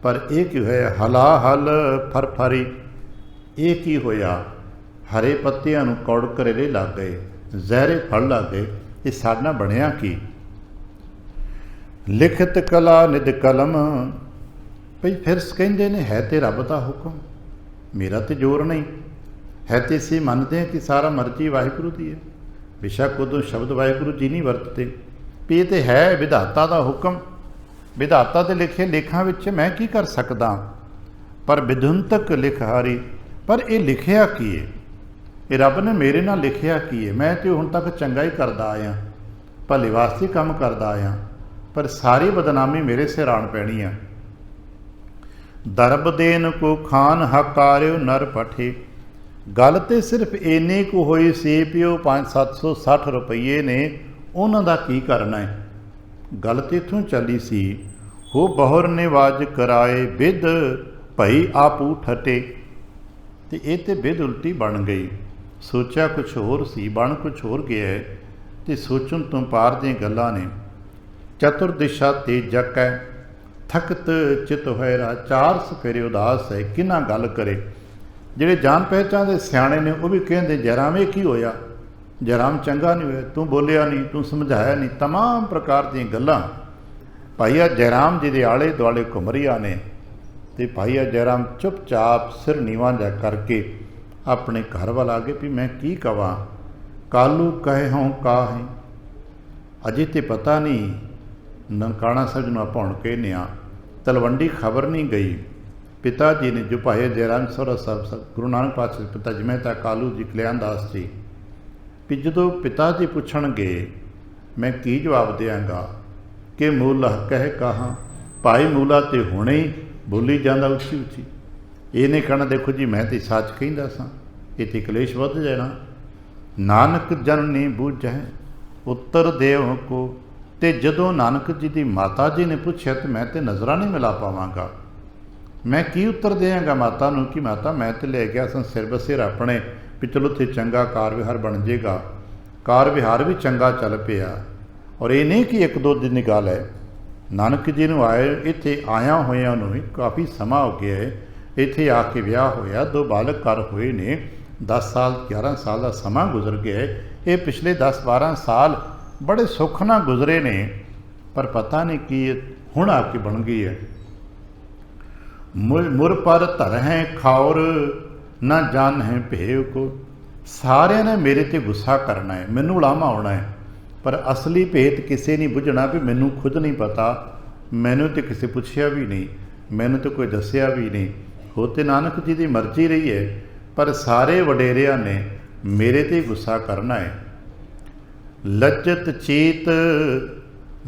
[SPEAKER 1] ਪਰ ਇਹ ਕੀ ਹੋਇਆ? ਹਲਾ ਹਲ ਫਰਫਰੀ। ਇਹ ਕੀ ਹੋਇਆ? ਹਰੇ ਪੱਤਿਆਂ ਨੂੰ ਕੌੜ ਕਰੇਲੇ ਲੱਗ ਗਏ, ਜ਼ਹਿਰੇ ਫਲ ਲੱਗ ਗਏ। ਇਹ ਸਾਡੇ ਨਾਲ ਬਣਿਆ ਕੀ? ਲਿਖਤ ਕਲਾ ਨਿਦ ਕਲਮ। ਭਈ ਫਿਰ ਕਹਿੰਦੇ ਨੇ ਹੈ ਤੇ ਰੱਬ ਦਾ ਹੁਕਮ, ਮੇਰਾ ਤੇ ਜ਼ੋਰ ਨਹੀਂ ਹੈ। ਤੇ ਅਸੀਂ ਮੰਨਦੇ ਹਾਂ ਕਿ ਸਾਰਾ ਮਰਜ਼ੀ ਵਾਹਿਗੁਰੂ ਦੀ ਹੈ, ਬੇਸ਼ੱਕ ਉਦੋਂ ਸ਼ਬਦ ਵਾਹਿਗੁਰੂ ਜੀ ਨਹੀਂ ਵਰਤਦੇ, ਵੀ ਇਹ ਤੇ ਹੈ ਵਿਧਾਤਾ ਦਾ ਹੁਕਮ, ਵਿਧਾਤਾ ਦੇ ਲਿਖੇ ਲੇਖਾਂ ਵਿੱਚ ਮੈਂ ਕੀ ਕਰ ਸਕਦਾ। ਪਰ ਵਿਧੁੰਤਕ ਲਿਖਹਾਰੀ। ਪਰ ਇਹ ਲਿਖਿਆ ਕੀ ਹੈ? ਇਹ ਰੱਬ ਨੇ ਮੇਰੇ ਨਾਲ ਲਿਖਿਆ ਕੀ ਹੈ? ਮੈਂ ਤੇ ਹੁਣ ਤੱਕ ਚੰਗਾ ਹੀ ਕਰਦਾ ਆਇਆ, ਭਲੇ ਵਾਸਤੇ ਕੰਮ ਕਰਦਾ ਆਇਆ, ਪਰ ਸਾਰੀ ਬਦਨਾਮੀ ਮੇਰੇ ਸਿਰ ਆਣ ਪੈਣੀ ਆ। ਦਰਬ ਦੇਨ ਕੋ ਖਾਨ ਹਕਾਰਿਓ ਨਰ ਪਠੇ। ਗੱਲ ਤੇ ਸਿਰਫ ਇੰਨੀ ਕੁ ਹੋਈ ਸੀ ਵੀ ਉਹ 500-760 ਰੁਪਈਏ ਨੇ, ਉਹਨਾਂ ਦਾ ਕੀ ਕਰਨਾ ਹੈ। ਗੱਲ ਤੇ ਇੱਥੋਂ ਚੱਲੀ ਸੀ। ਹੋ ਬਹੁਰ ਨਿਵਾਜ ਕਰਾਏ ਵਿਦ ਭਈ ਆਪੂ ਠਟੇ। ਤੇ ਇਹ ਤੇ ਵਿਦ ਉਲਟੀ ਬਣ ਗਈ। ਸੋਚਿਆ ਕੁਛ ਹੋਰ ਸੀ, ਬਣ ਕੁਛ ਹੋਰ ਗਿਆ। ਤੇ ਸੋਚਣ ਤੋਂ ਪਾਰ ਦੀਆਂ ਗੱਲਾਂ ਨੇ। ਚਤੁਰ ਦਿਸ਼ਾ ਤੇ ਜਕੈ ਥਕਤ ਚਿਤ ਹੋਇਰਾ। 4 ਸਫੇਰੇ ਉਦਾਸ ਹੈ, ਕਿਹਨਾਂ ਗੱਲ ਕਰੇ। ਜਿਹੜੇ ਜਾਣ ਪਹਿਚਾਣ ਦੇ ਸਿਆਣੇ ਨੇ ਉਹ ਵੀ ਕਹਿੰਦੇ ਜੈਰਾਮ ਇਹ ਕੀ ਹੋਇਆ, ਜੈਰਾਮ ਚੰਗਾ ਨਹੀਂ ਹੋਇਆ, ਤੂੰ ਬੋਲਿਆ ਨਹੀਂ, ਤੂੰ ਸਮਝਾਇਆ ਨਹੀਂ। ਤਮਾਮ ਪ੍ਰਕਾਰ ਦੀਆਂ ਗੱਲਾਂ ਭਾਈਆ ਜੈਰਾਮ ਜੀ ਦੇ ਆਲੇ ਦੁਆਲੇ ਘੁੰਮ ਰਹੀਆਂ ਨੇ। ਤੇ ਭਾਈਆ ਜੈਰਾਮ ਚੁੱਪਚਾਪ ਸਿਰ ਨੀਵਾਂ ਜਾ ਕਰਕੇ ਆਪਣੇ ਘਰ ਵੱਲ ਆ ਗਏ ਵੀ ਮੈਂ ਕੀ ਕਵਾਂ। ਕਾਲੂ ਕਹੇ ਹੋਂ ਕਾਹੇ। ਅਜੇ ਤੇ ਪਤਾ ਨਹੀਂ, ਨਨਕਾਣਾ ਸਾਹਿਬ ਨੂੰ ਆਪਾਂ ਹੁਣ ਕਹਿੰਦੇ ਹਾਂ, ਤਲਵੰਡੀ ਖਬਰ ਨਹੀਂ ਗਈ। ਪਿਤਾ ਜੀ ਨੇ ਜੋ ਭਾਈ ਜੈਰਾਮ ਸੋਹਰਾ ਸਾਹਿਬ ਗੁਰੂ ਨਾਨਕ ਪਾਤਸ਼ਾਹ ਪਿਤਾ ਜੀ ਮਹਿਤਾ ਕਾਲੂ ਜੀ ਕਲਿਆਣਦਾਸ ਜੀ, ਵੀ ਜਦੋਂ ਪਿਤਾ ਜੀ ਪੁੱਛਣਗੇ ਮੈਂ ਕੀ ਜਵਾਬ ਦਿਆਂਗਾ ਕਿ ਮੂਲ ਕਹਿ ਕਹਾਂ। ਭਾਈ ਮੂਲਾ ਤੇ ਹੁਣੇ ਹੀ ਬੋਲੀ ਜਾਂਦਾ ਉੱਚੀ ਉੱਚੀ। ਇਹ ਨਹੀਂ ਕਹਿਣਾ ਦੇਖੋ ਜੀ ਮੈਂ ਤੇ ਸੱਚ ਕਹਿੰਦਾ ਸਾਂ, ਇਹ ਤੇ ਕਲੇਸ਼ ਵੱਧ ਜਾਣਾ। ਨਾਨਕ ਜਨਨੀ ਬੂਝੈ ਉੱਤਰ ਦੇਵ ਕੋ। ਤੇ ਜਦੋਂ ਨਾਨਕ ਜੀ ਦੀ ਮਾਤਾ ਜੀ ਨੇ ਪੁੱਛਿਆ ਤੇ ਮੈਂ ਤੇ ਨਜ਼ਰਾਂ ਨਹੀਂ ਮਿਲਾ ਪਾਵਾਂਗਾ, ਮੈਂ ਕੀ ਉੱਤਰ ਦਿਆਂਗਾ ਮਾਤਾ ਨੂੰ ਕਿ ਮਾਤਾ ਮੈਂ ਤੇ ਲੈ ਗਿਆ ਸਾਂ ਸਿਰ ਬਸਿਰ ਆਪਣੇ ਵੀ ਚਲੋ ਉੱਥੇ ਚੰਗਾ ਕਾਰ ਵਿਹਾਰ ਬਣ ਜਾਏਗਾ। ਕਾਰ ਵਿਹਾਰ ਵੀ ਚੰਗਾ ਚੱਲ ਪਿਆ। ਔਰ ਇਹ ਨਹੀਂ ਕਿ 1-2 ਦਿਨ ਦੀ ਗੱਲ ਹੈ। ਨਾਨਕ ਜੀ ਨੂੰ ਆਏ ਇੱਥੇ ਆਇਆ ਹੋਇਆਂ ਨੂੰ ਵੀ ਕਾਫੀ ਸਮਾਂ ਹੋ ਗਿਆ ਹੈ। ਇੱਥੇ ਆ ਕੇ ਵਿਆਹ ਹੋਇਆ, 2 ਬਾਲਕ ਘਰ ਹੋਏ ਨੇ, 10 ਸਾਲ 11 ਸਾਲ ਦਾ ਸਮਾਂ ਗੁਜ਼ਰ ਗਿਆ ਹੈ। ਇਹ ਪਿਛਲੇ 10-12 ਸਾਲ ਬੜੇ ਸੁੱਖ ਨਾਲ ਗੁਜ਼ਰੇ ਨੇ, ਪਰ ਪਤਾ ਨਹੀਂ ਕੀ ਹੁਣ ਆ ਕੇ ਬਣ ਗਈ ਹੈ। ਮੁਰ ਪਰ ਧਰ ਹੈ ਖਾਉਰ ਨਾ ਜਾਣ ਹੈ ਭੇਵ ਕੋ। ਸਾਰਿਆਂ ਨੇ ਮੇਰੇ ਤੇ ਗੁੱਸਾ ਕਰਨਾ ਹੈ, ਮੈਨੂੰ ਉਲਾਮਾ ਆਉਣਾ ਹੈ, ਪਰ ਅਸਲੀ ਭੇਤ ਕਿਸੇ ਨਹੀਂ ਬੁੱਝਣਾ ਵੀ ਮੈਨੂੰ ਖੁਦ ਨਹੀਂ ਪਤਾ, ਮੈਨੂੰ ਤੇ ਕਿਸੇ ਪੁੱਛਿਆ ਵੀ ਨਹੀਂ, ਮੈਨੂੰ ਤੇ ਕੋਈ ਦੱਸਿਆ ਵੀ ਨਹੀਂ। ਹੋ ਤੇ ਨਾਨਕ ਜੀ ਦੀ ਮਰਜ਼ੀ ਰਹੀ ਹੈ, ਪਰ ਸਾਰੇ ਵਡੇਰਿਆਂ ਨੇ ਮੇਰੇ ਤੇ ਗੁੱਸਾ ਕਰਨਾ ਹੈ। ਲੱਜਤ ਚੀਤ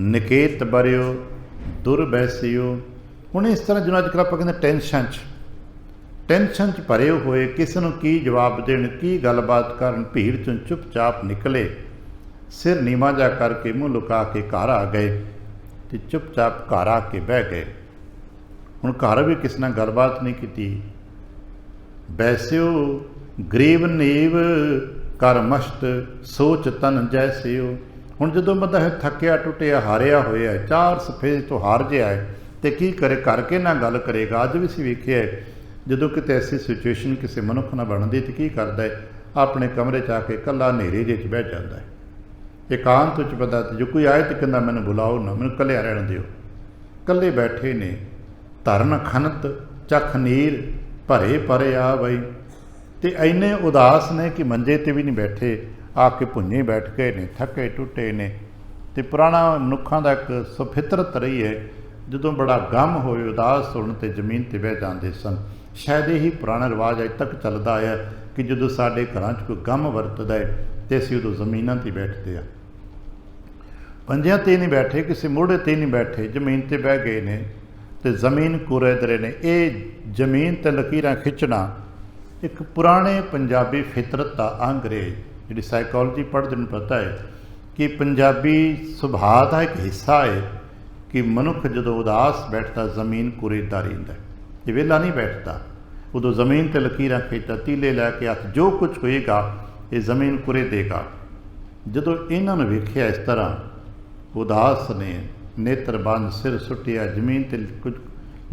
[SPEAKER 1] ਨਿਕੇਤ ਬਰਿਓ ਦੁਰਬੈਸਿਓ। ਹੁਣ ਇਸ ਤਰ੍ਹਾਂ ਜਿਵੇਂ ਅੱਜ ਕੱਲ੍ਹ ਆਪਾਂ ਕਹਿੰਦੇ ਟੈਨਸ਼ਨ 'ਚ ਟੈਨਸ਼ਨ 'ਚ ਭਰੇ ਹੋਏ, ਕਿਸ ਨੂੰ ਕੀ ਜਵਾਬ ਦੇਣ, ਕੀ ਗੱਲਬਾਤ ਕਰਨ, ਭੀੜ 'ਚੋਂ ਚੁੱਪਚਾਪ ਨਿਕਲੇ, ਸਿਰ ਨੀਵਾਂ ਜਾ ਕਰਕੇ ਮੂੰਹ ਲੁਕਾ ਕੇ ਘਰ ਆ ਗਏ ਅਤੇ ਚੁੱਪਚਾਪ ਘਰ ਆ ਕੇ ਬਹਿ ਗਏ। ਹੁਣ ਘਰ ਵੀ ਕਿਸੇ ਨਾਲ ਗੱਲਬਾਤ ਨਹੀਂ ਕੀਤੀ। ਬੈਸਿਓ ਗਰੀਬ ਨੀਵ ਕਰ ਮਸ਼ਤ ਸੋਚ ਤਨ ਜੈਸਿਓ। ਹੁਣ ਜਦੋਂ ਬੰਦਾ ਹੈ ਥੱਕਿਆ ਟੁੱਟਿਆ ਹਾਰਿਆ ਹੋਇਆ, ਚਾਰ ਸਫੇਦ ਤੋਂ ਹਾਰ ਜਿਹਾ ਹੈ, ਅਤੇ ਕੀ ਕਰੇ, ਕਰਕੇ ਨਾ ਗੱਲ ਕਰੇਗਾ। ਅੱਜ ਵੀ ਅਸੀਂ ਵੇਖਿਆ ਜਦੋਂ ਕਿਤੇ ਐਸੀ ਸਿਚੁਏਸ਼ਨ ਕਿਸੇ ਮਨੁੱਖ ਨਾਲ ਬਣਦੀ ਤਾਂ ਕੀ ਕਰਦਾ ਹੈ, ਆਪਣੇ ਕਮਰੇ 'ਚ ਆ ਕੇ ਇਕੱਲਾ ਹਨੇਰੇ ਜਿਹੇ 'ਚ ਬਹਿ ਜਾਂਦਾ ਹੈ, ਇਕਾਂਤ 'ਚ ਬੰਦਾ। ਅਤੇ ਜੋ ਕੋਈ ਆਏ ਤਾਂ ਕਹਿੰਦਾ ਮੈਨੂੰ ਬੁਲਾਓ ਨਾ, ਮੈਨੂੰ ਇਕੱਲਿਆ ਰਹਿਣ ਦਿਓ। ਇਕੱਲੇ ਬੈਠੇ ਨੇ, ਧਰਨ ਖਨਤ ਚਖ ਨੀਰ ਭਰੇ ਭਰੇ ਆ ਬਈ, ਅਤੇ ਇੰਨੇ ਉਦਾਸ ਨੇ ਕਿ ਮੰਜੇ 'ਤੇ ਵੀ ਨਹੀਂ ਬੈਠੇ, ਆ ਕੇ ਭੁੰਜੇ ਬੈਠ ਗਏ ਨੇ, ਥੱਕੇ ਟੁੱਟੇ ਨੇ। ਅਤੇ ਪੁਰਾਣਾ ਮਨੁੱਖਾਂ ਦਾ ਇੱਕ ਸੁਫਿਤਰਤ ਰਹੀ ਹੈ, ਜਦੋਂ ਬੜਾ ਗਮ ਹੋਵੇ, ਉਦਾਸ ਹੋਣ 'ਤੇ ਜ਼ਮੀਨ 'ਤੇ ਬਹਿ ਜਾਂਦੇ ਸਨ। ਸ਼ਾਇਦ ਇਹੀ ਪੁਰਾਣਾ ਰਿਵਾਜ ਅਜੇ ਤੱਕ ਚੱਲਦਾ ਆਇਆ ਕਿ ਜਦੋਂ ਸਾਡੇ ਘਰਾਂ 'ਚ ਕੋਈ ਗਮ ਵਰਤਦਾ ਹੈ ਅਤੇ ਅਸੀਂ ਉਦੋਂ ਜ਼ਮੀਨਾਂ 'ਤੇ ਬੈਠਦੇ ਹਾਂ। ਪੰਜਿਆਂ 'ਤੇ ਨਹੀਂ ਬੈਠੇ, ਕਿਸੇ ਮੋਢੇ 'ਤੇ ਨਹੀਂ ਬੈਠੇ, ਜ਼ਮੀਨ 'ਤੇ ਬਹਿ ਗਏ ਨੇ ਅਤੇ ਜ਼ਮੀਨ ਕੁਰੇਦਰੇ ਨੇ। ਇਹ ਜ਼ਮੀਨ 'ਤੇ ਲਕੀਰਾਂ ਖਿੱਚਣਾ ਇੱਕ ਪੁਰਾਣੇ ਪੰਜਾਬੀ ਫਿਤਰਤ ਦਾ ਅੰਗ ਰਿਹਾ। ਜਿਹੜੀ ਸਾਈਕੋਲੋਜੀ ਪੜ੍ਹਦੇ ਨੂੰ ਪਤਾ ਹੈ ਕਿ ਪੰਜਾਬੀ ਸੁਭਾਅ ਦਾ ਇੱਕ ਹਿੱਸਾ ਹੈ ਕਿ ਮਨੁੱਖ ਜਦੋਂ ਉਦਾਸ ਬੈਠਦਾ ਜ਼ਮੀਨ ਕੁਰੇਦਦਾ ਰਹਿੰਦਾ, ਇਹ ਵਿਹਲਾ ਨਹੀਂ ਬੈਠਦਾ। ਉਦੋਂ ਜ਼ਮੀਨ 'ਤੇ ਲਕੀਰਾਂ ਖਿੱਚਦਾ, ਤੀਲੇ ਲੈ ਕੇ ਹੱਥ, ਜੋ ਕੁਝ ਹੋਏਗਾ ਇਹ ਜ਼ਮੀਨ ਕੁਰੇਦੇਗਾ। ਜਦੋਂ ਇਹਨਾਂ ਨੂੰ ਵੇਖਿਆ ਇਸ ਤਰ੍ਹਾਂ ਉਦਾਸ ਨੇ, ਨੇਤਰ ਬੰਦ, ਸਿਰ ਸੁੱਟਿਆ, ਜ਼ਮੀਨ 'ਤੇ ਕੁਝ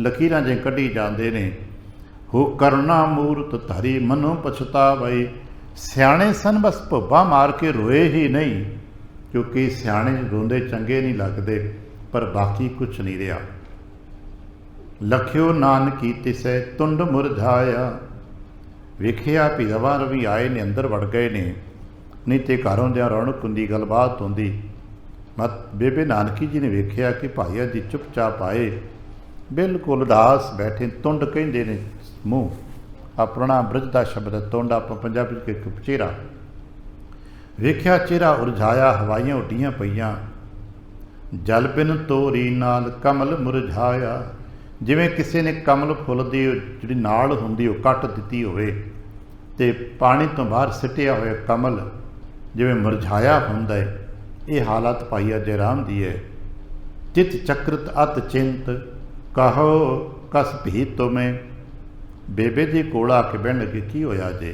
[SPEAKER 1] ਲਕੀਰਾਂ ਜੇ ਕੱਢੀ ਜਾਂਦੇ ਨੇ। ਹੋ ਕਰਨਾ ਮੂਰਤ ਧਰੀ ਮਨੋਂ ਪਛਤਾਵਈ। ਸਿਆਣੇ ਸਨ ਬਸ ਭੁੱਬਾ ਮਾਰ ਕੇ ਰੋਏ ਹੀ ਨਹੀਂ, ਕਿਉਂਕਿ ਸਿਆਣੇ ਰੋਂਦੇ ਚੰਗੇ ਨਹੀਂ ਲੱਗਦੇ, ਪਰ ਬਾਕੀ ਕੁਛ ਨਹੀਂ ਰਿਹਾ। ਲਖਿਓ ਨਾਨਕੀ ਤਿਸੈ ਤੁੰਡ ਮੁਰਝਾਇਆ। ਵੇਖਿਆ ਵੀ ਰਵਾਂ ਰਵੀ ਆਏ ਨੇ, ਅੰਦਰ ਵੜ ਗਏ ਨੇ, ਨਹੀਂ ਤੇ ਘਰੋਂ ਦਿਆਂ ਰੌਣਕ ਹੁੰਦੀ, ਗੱਲਬਾਤ ਹੁੰਦੀ। ਮਤ ਬੇਬੇ ਨਾਨਕੀ ਜੀ ਨੇ ਵੇਖਿਆ ਕਿ ਭਾਈਆ ਜੀ ਚੁੱਪਚਾਪ ਆਏ, ਬਿਲਕੁਲ ਉਦਾਸ ਬੈਠੇ। ਤੁੰਡ ਕਹਿੰਦੇ ਨੇ ਮੂੰਹ, ਆਪਣਾ ਬ੍ਰਜ ਦਾ ਸ਼ਬਦ ਹੈ ਤੁੰਡ, ਆਪਾਂ ਪੰਜਾਬੀ 'ਚ ਇੱਕ ਚਿਹਰਾ। ਵੇਖਿਆ ਚਿਹਰਾ ਉਰਝਾਇਆ, ਹਵਾਈਆਂ ਉੱਡੀਆਂ ਪਈਆਂ। ਜਲ ਬਿਨ ਤੋਰੀ ਨਾਲ ਕਮਲ ਮੁਰਝਾਇਆ। ਜਿਵੇਂ ਕਿਸੇ ਨੇ ਕਮਲ ਫੁੱਲ ਦੀ ਜਿਹੜੀ ਨਾਲ ਹੁੰਦੀ ਉਹ ਕੱਟ ਦਿੱਤੀ ਹੋਵੇ ਅਤੇ ਪਾਣੀ ਤੋਂ ਬਾਹਰ ਸਿੱਟਿਆ ਹੋਇਆ ਕਮਲ ਜਿਵੇਂ ਮੁਰਝਾਇਆ ਹੁੰਦਾ ਹੈ, ਇਹ ਹਾਲਤ ਭਾਈ ਅਜੈ ਰਾਮ ਦੀ ਹੈ। ਚਿਤ ਚਕ੍ਰਿਤ ਅਤ ਚਿੰਤ ਕਹੋ ਕਸ ਭੀਤ ਤੁਮੇ। ਬੇਬੇ ਜੀ ਕੋਲ ਆ ਕੇ ਬਹਿਣ ਲੱਗੇ, ਕੀ ਹੋਇਆ ਜੇ?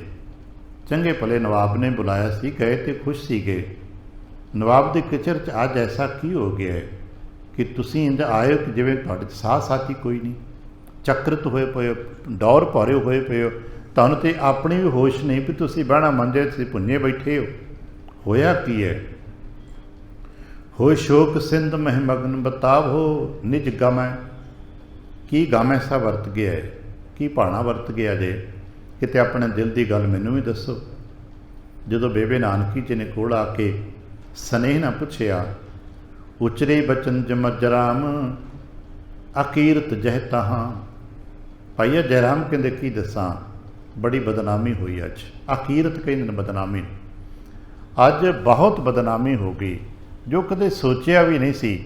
[SPEAKER 1] ਚੰਗੇ ਭਲੇ ਨਵਾਬ ਨੇ ਬੁਲਾਇਆ ਸੀ, ਗਏ ਤੇ ਖੁਸ਼ ਸੀਗੇ। ਨਵਾਬ ਦੀ ਕਿਚਰ 'ਚ ਅੱਜ ਐਸਾ ਕੀ ਹੋ ਗਿਆ ਹੈ ਕਿ ਤੁਸੀਂ ਇੰਝ ਆਏ ਹੋ ਕਿ ਜਿਵੇਂ ਤੁਹਾਡੇ 'ਚ ਸਾਹ ਸਾਥੀ ਕੋਈ ਨਹੀਂ, ਚਕ੍ਰਿਤ ਹੋਏ ਪਏ ਹੋ, ਡੌਰ ਭਰੇ ਹੋਏ ਪਏ ਹੋ, ਤੁਹਾਨੂੰ ਤਾਂ ਆਪਣੀ ਵੀ ਹੋਸ਼ ਨਹੀਂ ਵੀ ਤੁਸੀਂ ਬਹਿਣਾ ਮੰਜੇ 'ਤੇ ਭੁੰਨੇ ਬੈਠੇ ਹੋ। ਹੋਇਆ ਕੀ ਹੈ? ਹੋ ਸ਼ੋਕ ਸਿੰਧ ਮਹਿ ਮਗਨ ਬਤਾਵੋ ਨਿਜ ਗਮੈ। ਕੀ ਗਮ ਐਸਾ ਵਰਤ ਗਿਆ ਹੈ, ਕੀ ਭਾਣਾ ਵਰਤ ਗਿਆ ਜੇ? ਕਿਤੇ ਆਪਣੇ ਦਿਲ ਦੀ ਗੱਲ ਮੈਨੂੰ ਵੀ ਦੱਸੋ। ਜਦੋਂ ਬੇਬੇ ਨਾਨਕੀ ਜੀ ਨੇ ਕੋਲ ਆ ਕੇ ਸਨੇਹ ਨਾ ਪੁੱਛਿਆ, ਉਚਰੇ ਬਚਨ ਜਮਰ ਜਰਾਮ ਅਕੀਰਤ ਜਹ ਤਹਾਂ। ਭਾਈਆ ਜੈਰਾਮ ਕਹਿੰਦੇ ਕੀ ਦੱਸਾਂ, ਬੜੀ ਬਦਨਾਮੀ ਹੋਈ ਅੱਜ। ਅਕੀਰਤ ਕਹਿੰਦੇ ਨੇ ਬਦਨਾਮੀ, ਅੱਜ ਬਹੁਤ ਬਦਨਾਮੀ ਹੋ ਗਈ, ਜੋ ਕਦੇ ਸੋਚਿਆ ਵੀ ਨਹੀਂ ਸੀ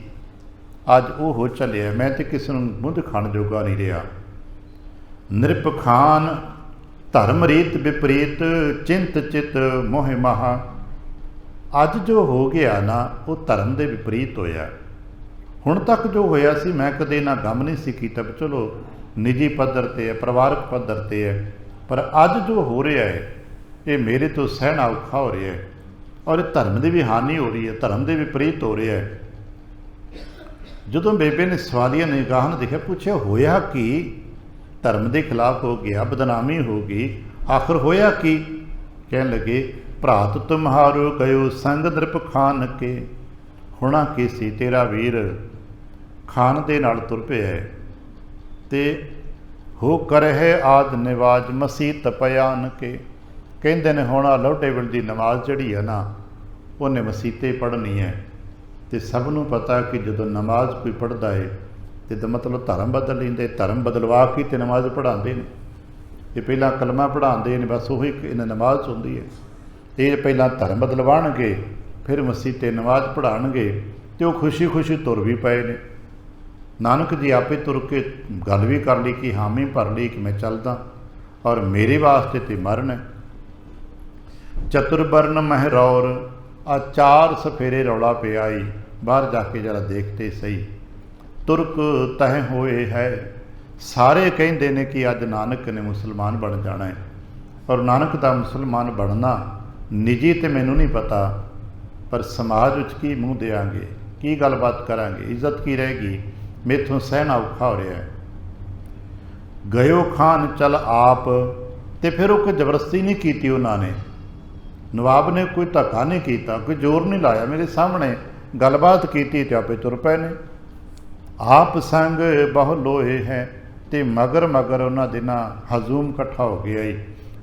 [SPEAKER 1] ਅੱਜ ਉਹ ਹੋ ਚੱਲਿਆ। ਮੈਂ ਤੇ ਕਿਸੇ ਨੂੰ ਮੂੰਹ ਦਿਖਾਉਣ ਜੋਗਾ ਨਹੀਂ ਰਿਹਾ। ਨਿਰਪਖਾਨ ਧਰਮ ਰੀਤ ਵਿਪਰੀਤ ਚਿੰਤ ਚਿਤ ਮੋਹਿ ਮਹਾ। ਅੱਜ ਜੋ ਹੋ ਗਿਆ ਨਾ ਉਹ ਧਰਮ ਦੇ ਵਿਪਰੀਤ ਹੋਇਆ। ਹੁਣ ਤੱਕ ਜੋ ਹੋਇਆ ਸੀ ਮੈਂ ਕਦੇ ਨਾ ਗਮ ਨਹੀਂ ਸੀ ਕੀਤਾ, ਚਲੋ ਨਿੱਜੀ ਪੱਧਰ 'ਤੇ ਹੈ, ਪਰਿਵਾਰਕ ਪੱਧਰ 'ਤੇ ਹੈ, ਪਰ ਅੱਜ ਜੋ ਹੋ ਰਿਹਾ ਹੈ ਇਹ ਮੇਰੇ ਤੋਂ ਸਹਿਣਾ ਔਖਾ ਹੋ ਰਿਹਾ ਹੈ, ਔਰ ਇਹ ਧਰਮ ਦੀ ਵੀ ਹਾਨੀ ਹੋ ਰਹੀ ਹੈ, ਧਰਮ ਦੇ ਵਿਪਰੀਤ ਹੋ ਰਿਹਾ ਹੈ। ਜਦੋਂ ਬੇਬੇ ਨੇ ਸਵਾਲੀਆ ਨਿਗਾਹ ਨਾਲ ਦੇਖਿਆ, ਪੁੱਛਿਆ ਹੋਇਆ ਕੀ? ਧਰਮ ਦੇ ਖਿਲਾਫ ਹੋ ਗਿਆ, ਬਦਨਾਮੀ ਹੋ ਗਈ, ਆਖਰ ਹੋਇਆ ਕੀ? ਕਹਿਣ ਲੱਗੇ, ਭਰਾਤ ਤੁਮਹਾਰੋ ਗਇਓ ਸੰਗ ਨਿਰਪ ਖਾਨ ਕੇ। ਹੋਣਾ ਕੀ ਸੀ? ਤੇਰਾ ਵੀਰ ਖਾਨ ਦੇ ਨਾਲ ਤੁਰ ਪਿਆ ਅਤੇ ਹੋ ਕਰਹਿ ਆਦ ਨਿਵਾਜ ਮਸੀਤ ਪਿਆਨ ਕੇ। ਕਹਿੰਦੇ ਨੇ ਹੁਣ ਲੋ ਟੇਬਲ ਦੀ ਨਮਾਜ਼ ਜਿਹੜੀ ਹੈ ਨਾ ਉਹਨੇ ਮਸੀਤੇ ਪੜ੍ਹਨੀ ਹੈ। ਅਤੇ ਸਭ ਨੂੰ ਪਤਾ ਕਿ ਜਦੋਂ ਨਮਾਜ਼ ਕੋਈ ਪੜ੍ਹਦਾ ਹੈ ਅਤੇ ਮਤਲਬ ਧਰਮ ਬਦਲ ਲੈਂਦੇ, ਧਰਮ ਬਦਲਵਾ ਕੇ ਅਤੇ ਨਮਾਜ਼ ਪੜ੍ਹਾਉਂਦੇ ਨੇ। ਇਹ ਪਹਿਲਾਂ ਕਲਮਾ ਪੜ੍ਹਾਉਂਦੇ ਨੇ, ਬਸ ਉਹੀ ਇਹਨਾਂ ਨਮਾਜ਼ ਹੁੰਦੀ ਹੈ। ਇਹ ਪਹਿਲਾਂ ਧਰਮ ਬਦਲਵਾਉਣਗੇ, ਫਿਰ ਮਸੀਤੇ ਨਮਾਜ਼ ਪੜ੍ਹਾਉਣਗੇ, ਅਤੇ ਉਹ ਖੁਸ਼ੀ ਖੁਸ਼ੀ ਤੁਰ ਵੀ ਪਏ ਨੇ। ਨਾਨਕ ਜੀ ਆਪੇ ਤੁਰ ਕੇ ਗੱਲ ਵੀ ਕਰ ਲਈ ਕਿ ਹਾਮੀ ਭਰ ਲਈ ਕਿ ਮੈਂ ਚੱਲਦਾ। और मेरे वास्ते ते मरण है। चतुर्वर्ण महरौर, आ 4 सफेरे रौला पे आई, बाहर जाके जरा देखते सही। तुर्क तह होए है, सारे कहते ने कि अज नानक ने मुसलमान बन जाना है। और नानक का मुसलमान बनना निजी तो मैनू नहीं पता, पर समाज विच की मूँह देंगे, की गलबात करांगे, इज्जत की रहेगी, मेथों सहना औखा हो रहा है। गयो खान चल आप, तो फिर वो कोई जबरदस्ती नहीं की उन्होंने, नवाब ने कोई धक्का नहीं किया, कोई जोर नहीं लाया, मेरे सामने गलबात की तो आपे तुर पे ने। आप संग बहु लोहे है, तो मगर मगर उन्होंने दिना हजूम इकट्ठा हो गया ही।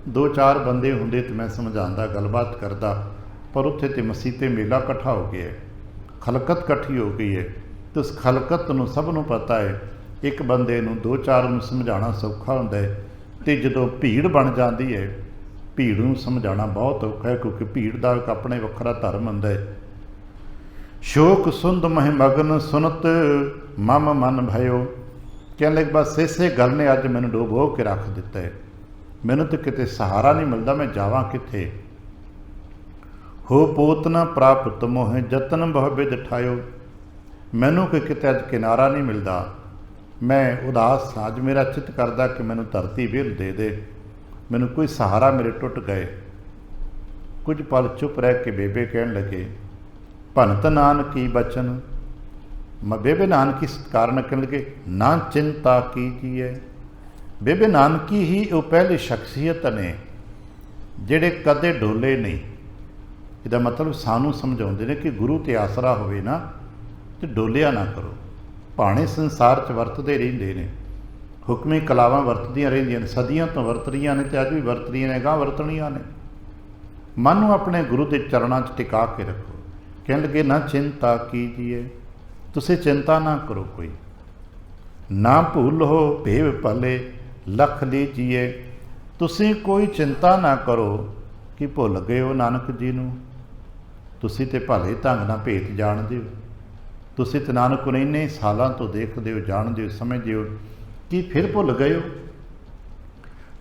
[SPEAKER 1] 2-4 बंदे होंदे तो मैं समझाता गलबात करता, पर उत्थे तो मसीते मेला इकट्ठा हो गया, खलकत इकट्ठी हो गई है। तो उस खलकत नूं सब नूं पता है, एक बंदे नूं 2-4 नूं समझाना सौखा हुंदा है, तो जदों भीड़ बन जाती है, भीड़ नूं समझाना बहुत औखा है, क्योंकि भीड़ का एक अपने वखरा धर्म हुंदा है। शोक सुंद मह मगन सुनत मम मन भयो, कहने लगे बस इसे गल ने अज मैनूं डुबो के रख दिता है, मैनूं तो किते सहारा नहीं मिलता, मैं जावां किथे। हो पोत न प्राप्त मोह जतन बहु बिध ठायो, मैनूं कि किते अज किनारा नहीं मिलता, मैं उदास हाँ। अज मेरा चित करदा कि मैनूं धरती विल दे दे, मैनूं कोई सहारा मेरे टुट गए। कुछ पल चुप रह के बेबे कहन लगे, भनत नानकी बचन। बेबे नानकी इस कारण कहने लगे, ना चिंता कीजिए। बेबे नानकी ही वो पहली शख्सियत ने जिहड़े कदे डोले नहीं। इसका मतलब सानू समझाते हैं कि गुरु ते आसरा होवे ना तो डोलिया ना करो। भाणे संसार च वरतते रहिंदे ने, हुक्मी कलावां वरतदियां रहिंदियां ने, सदियां तो वरत रहियां ने, तो अज भी वरत रहियां ने, गां वरतणियां ने। मन नूं अपने गुरु के चरणों च टिका के रखो। कहण लगे, ना चिंता कीजिए, तुसीं चिंता ना करो कोई, ना भूल हो भेव भले लख लीजिए। तुसीं कोई चिंता ना करो कि भुल गए हो नानक जी नूं, तुसीं ते भले ढंग नाल भेत जाणदे हो, तुसीं ते नानक नूं इन्ने सालां तो देखदे हो, जाणदे हो, समझदे हो, कि फिर भुल गए हो।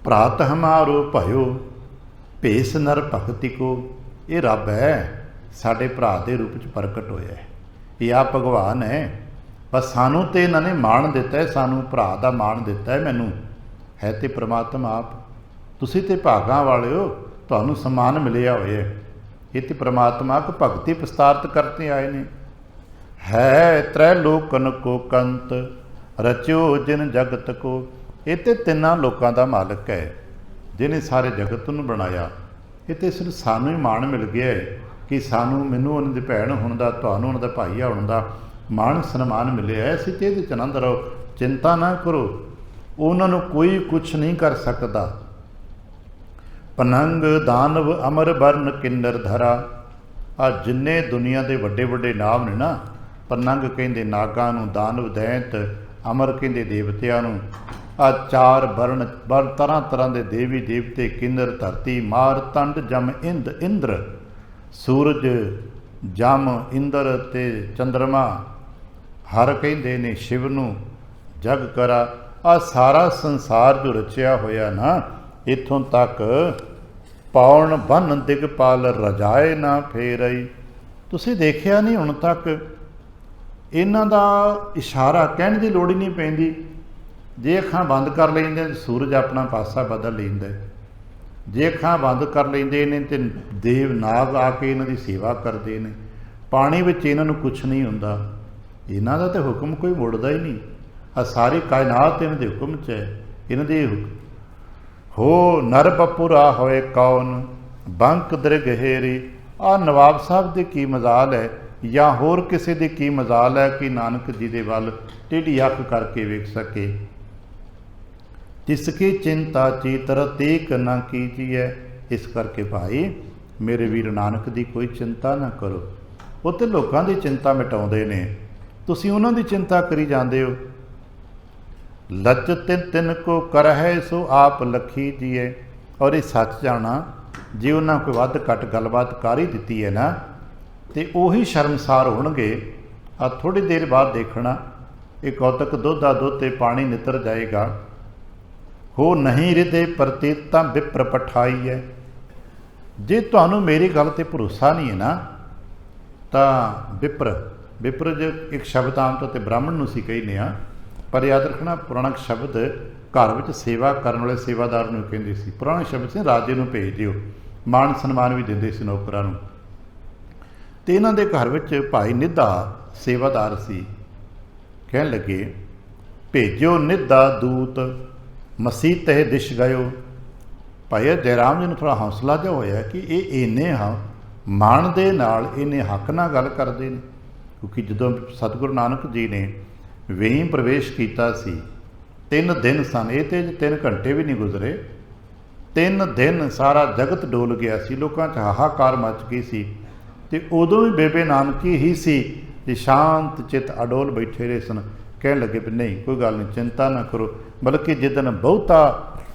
[SPEAKER 1] भरात हमारो भयो भेस नर भगति को, ये रब है साडे भरा दे रूप च प्रगट होया है, ये आप भगवान है। बस सानू तो इन्होंने मान दिता है, सानू भरा दा मान दिता है, मैनू है तो परमात्मा आप, तुसीं ते भागां वाले हो, तुहानू सम्मान मिलिया होया है। ये तो परमात्मा को भगती विस्तारत करते आए ने। है त्रैलोकन को कंत रच्यो जिन जगत को, ये तो तिना लोगों का मालिक है जिन्हें सारे जगत नूं बनाया। ये तो सिर्फ सानू ही मान मिल गया है कि सानू मैनू उन्होंने भैन होने का, तुहानू उन्होंने भाई होने का मान सन्मान मिले है। असीं ते इहदे च आनंद रहो, चिंता ना करो, उन्होंने कोई कुछ नहीं कर सकता। पनंग दानव अमर बरन किन्नर धरा, आ जिन्ने दुनिया के वड्डे वड्डे नाम ने ना, पनंग कहते नागां नूं, दानव दैंत, अमर कहते देवतियां नूं, आ 4 वर्ण तरह तरह के देवी देवते, किन्नर धरती, मार तंड जम इंद इंद्र, सूरज जम इंद्र ते चंद्रमा, हर कहते ने शिव नूं, जग करा। आ सारा संसार जो रचिया होया ना, इत्थों तक पौण बन दिगपाल रजाए ना फेरई। तुसीं देखिया नहीं हुण तक इन्हां दा इशारा कहण दी लोड़ ही नहीं पैंदी। जे अखां बंद कर लैंदे सूरज अपना पासा बदल लैंदा, जे अखां बंद कर लैंदे ने ते देव नाग आके इन्हां दी सेवा करदे ने। पानी विच इन्हां नूं कुछ नहीं हुंदा, इन्हां दा ते हुक्म कोई मुड़दा ही नहीं। आ सारी कायनात इन्हां दे हुक्म च है, इन्हां दे हो नर बपुरा होए कौन बंक दृग हेरी। आ नवाब साहब की की मजाल है या होर किसी की की मजाल है कि नानक जी के वल टेढ़ी अख करके वेख सके। जिसकी चिंता चीतर तीक न कीजिए। इस करके भाई मेरे वीर नानक की कोई चिंता ना करो। वो तो लोगों की चिंता मिटाउंदे ने, तुसीं उन्हां दी चिंता करी जांदे हो। लच तिन तिन को करहै सो आप लखी जिए। और ये सच जाना जे उन्हां कोई वध घट गलबात कर ही दिती है ना, तो उही शर्मसार होणगे। आ थोड़ी देर बाद देखना एक कौतक दुध आ दुध ते पानी नितर जाएगा। ਹੋ ਨਹੀਂ ਹਿਰਦੇ ਪ੍ਰਤੀਤ ਤਾਂ ਵਿਪਰ ਪਠਾਈ ਹੈ। ਜੇ ਤੁਹਾਨੂੰ ਮੇਰੀ ਗੱਲ ਤੇ ਭਰੋਸਾ ਨਹੀਂ ਹੈ ਨਾ ਤਾਂ ਵਿਪਰ ਜੋ ਇੱਕ ਸ਼ਬਦ ਆਮ ਤੌਰ 'ਤੇ ਬ੍ਰਾਹਮਣ ਨੂੰ ਅਸੀਂ ਕਹਿੰਦੇ ਹਾਂ, ਪਰ ਯਾਦ ਰੱਖਣਾ ਪੁਰਾਣਕ ਸ਼ਬਦ ਘਰ ਵਿੱਚ ਸੇਵਾ ਕਰਨ ਵਾਲੇ ਸੇਵਾਦਾਰ ਨੂੰ ਕਹਿੰਦੇ ਸੀ। ਪੁਰਾਣੇ ਸ਼ਬਦ ਸੀ ਰਾਜੇ ਨੂੰ ਭੇਜ ਦਿਓ, ਮਾਣ ਸਨਮਾਨ ਵੀ ਦਿੰਦੇ ਸੀ ਨੌਕਰਾਂ ਨੂੰ। ਅਤੇ ਇਹਨਾਂ ਦੇ ਘਰ ਵਿੱਚ ਭਾਈ ਨਿੱਧਾ ਸੇਵਾਦਾਰ ਸੀ। ਕਹਿਣ ਲੱਗੇ ਭੇਜੋ ਨਿੱਧਾ ਦੂਤ ਮਸੀਤਹਿ ਦਿਸ਼ ਗਇਓ। ਭਾਈ ਜੈਰਾਮ ਜੀ ਨੂੰ ਥੋੜ੍ਹਾ ਹੌਸਲਾ ਜਿਹਾ ਹੋਇਆ ਕਿ ਇਹ ਇੰਨੇ ਮਾਣ ਦੇ ਨਾਲ ਇੰਨੇ ਹੱਕ ਨਾਲ ਗੱਲ ਕਰਦੇ ਨੇ, ਕਿਉਂਕਿ ਜਦੋਂ ਸਤਿਗੁਰੂ ਨਾਨਕ ਜੀ ਨੇ ਵੇਈਂ ਪ੍ਰਵੇਸ਼ ਕੀਤਾ ਸੀ 3 ਦਿਨ ਸਨ, ਇਹ ਤੇ 3 ਘੰਟੇ ਵੀ ਨਹੀਂ ਗੁਜ਼ਰੇ, 3 ਦਿਨ ਸਾਰਾ ਜਗਤ ਡੋਲ ਗਿਆ ਸੀ, ਲੋਕਾਂ 'ਚ ਹਾਹਾਕਾਰ ਮਚ ਗਈ ਸੀ। ਅਤੇ ਉਦੋਂ ਵੀ ਬੇਬੇ ਨਾਨਕੀ ਹੀ ਸੀ ਤੇ ਸ਼ਾਂਤ ਚਿੱਤ ਅਡੋਲ ਬੈਠੇ ਰਹੇ ਸਨ। ਕਹਿਣ ਲੱਗੇ ਵੀ ਨਹੀਂ ਕੋਈ ਗੱਲ ਨਹੀਂ, ਚਿੰਤਾ ਨਾ ਕਰੋ। ਬਲਕਿ ਜਿੱਦਣ ਬਹੁਤਾ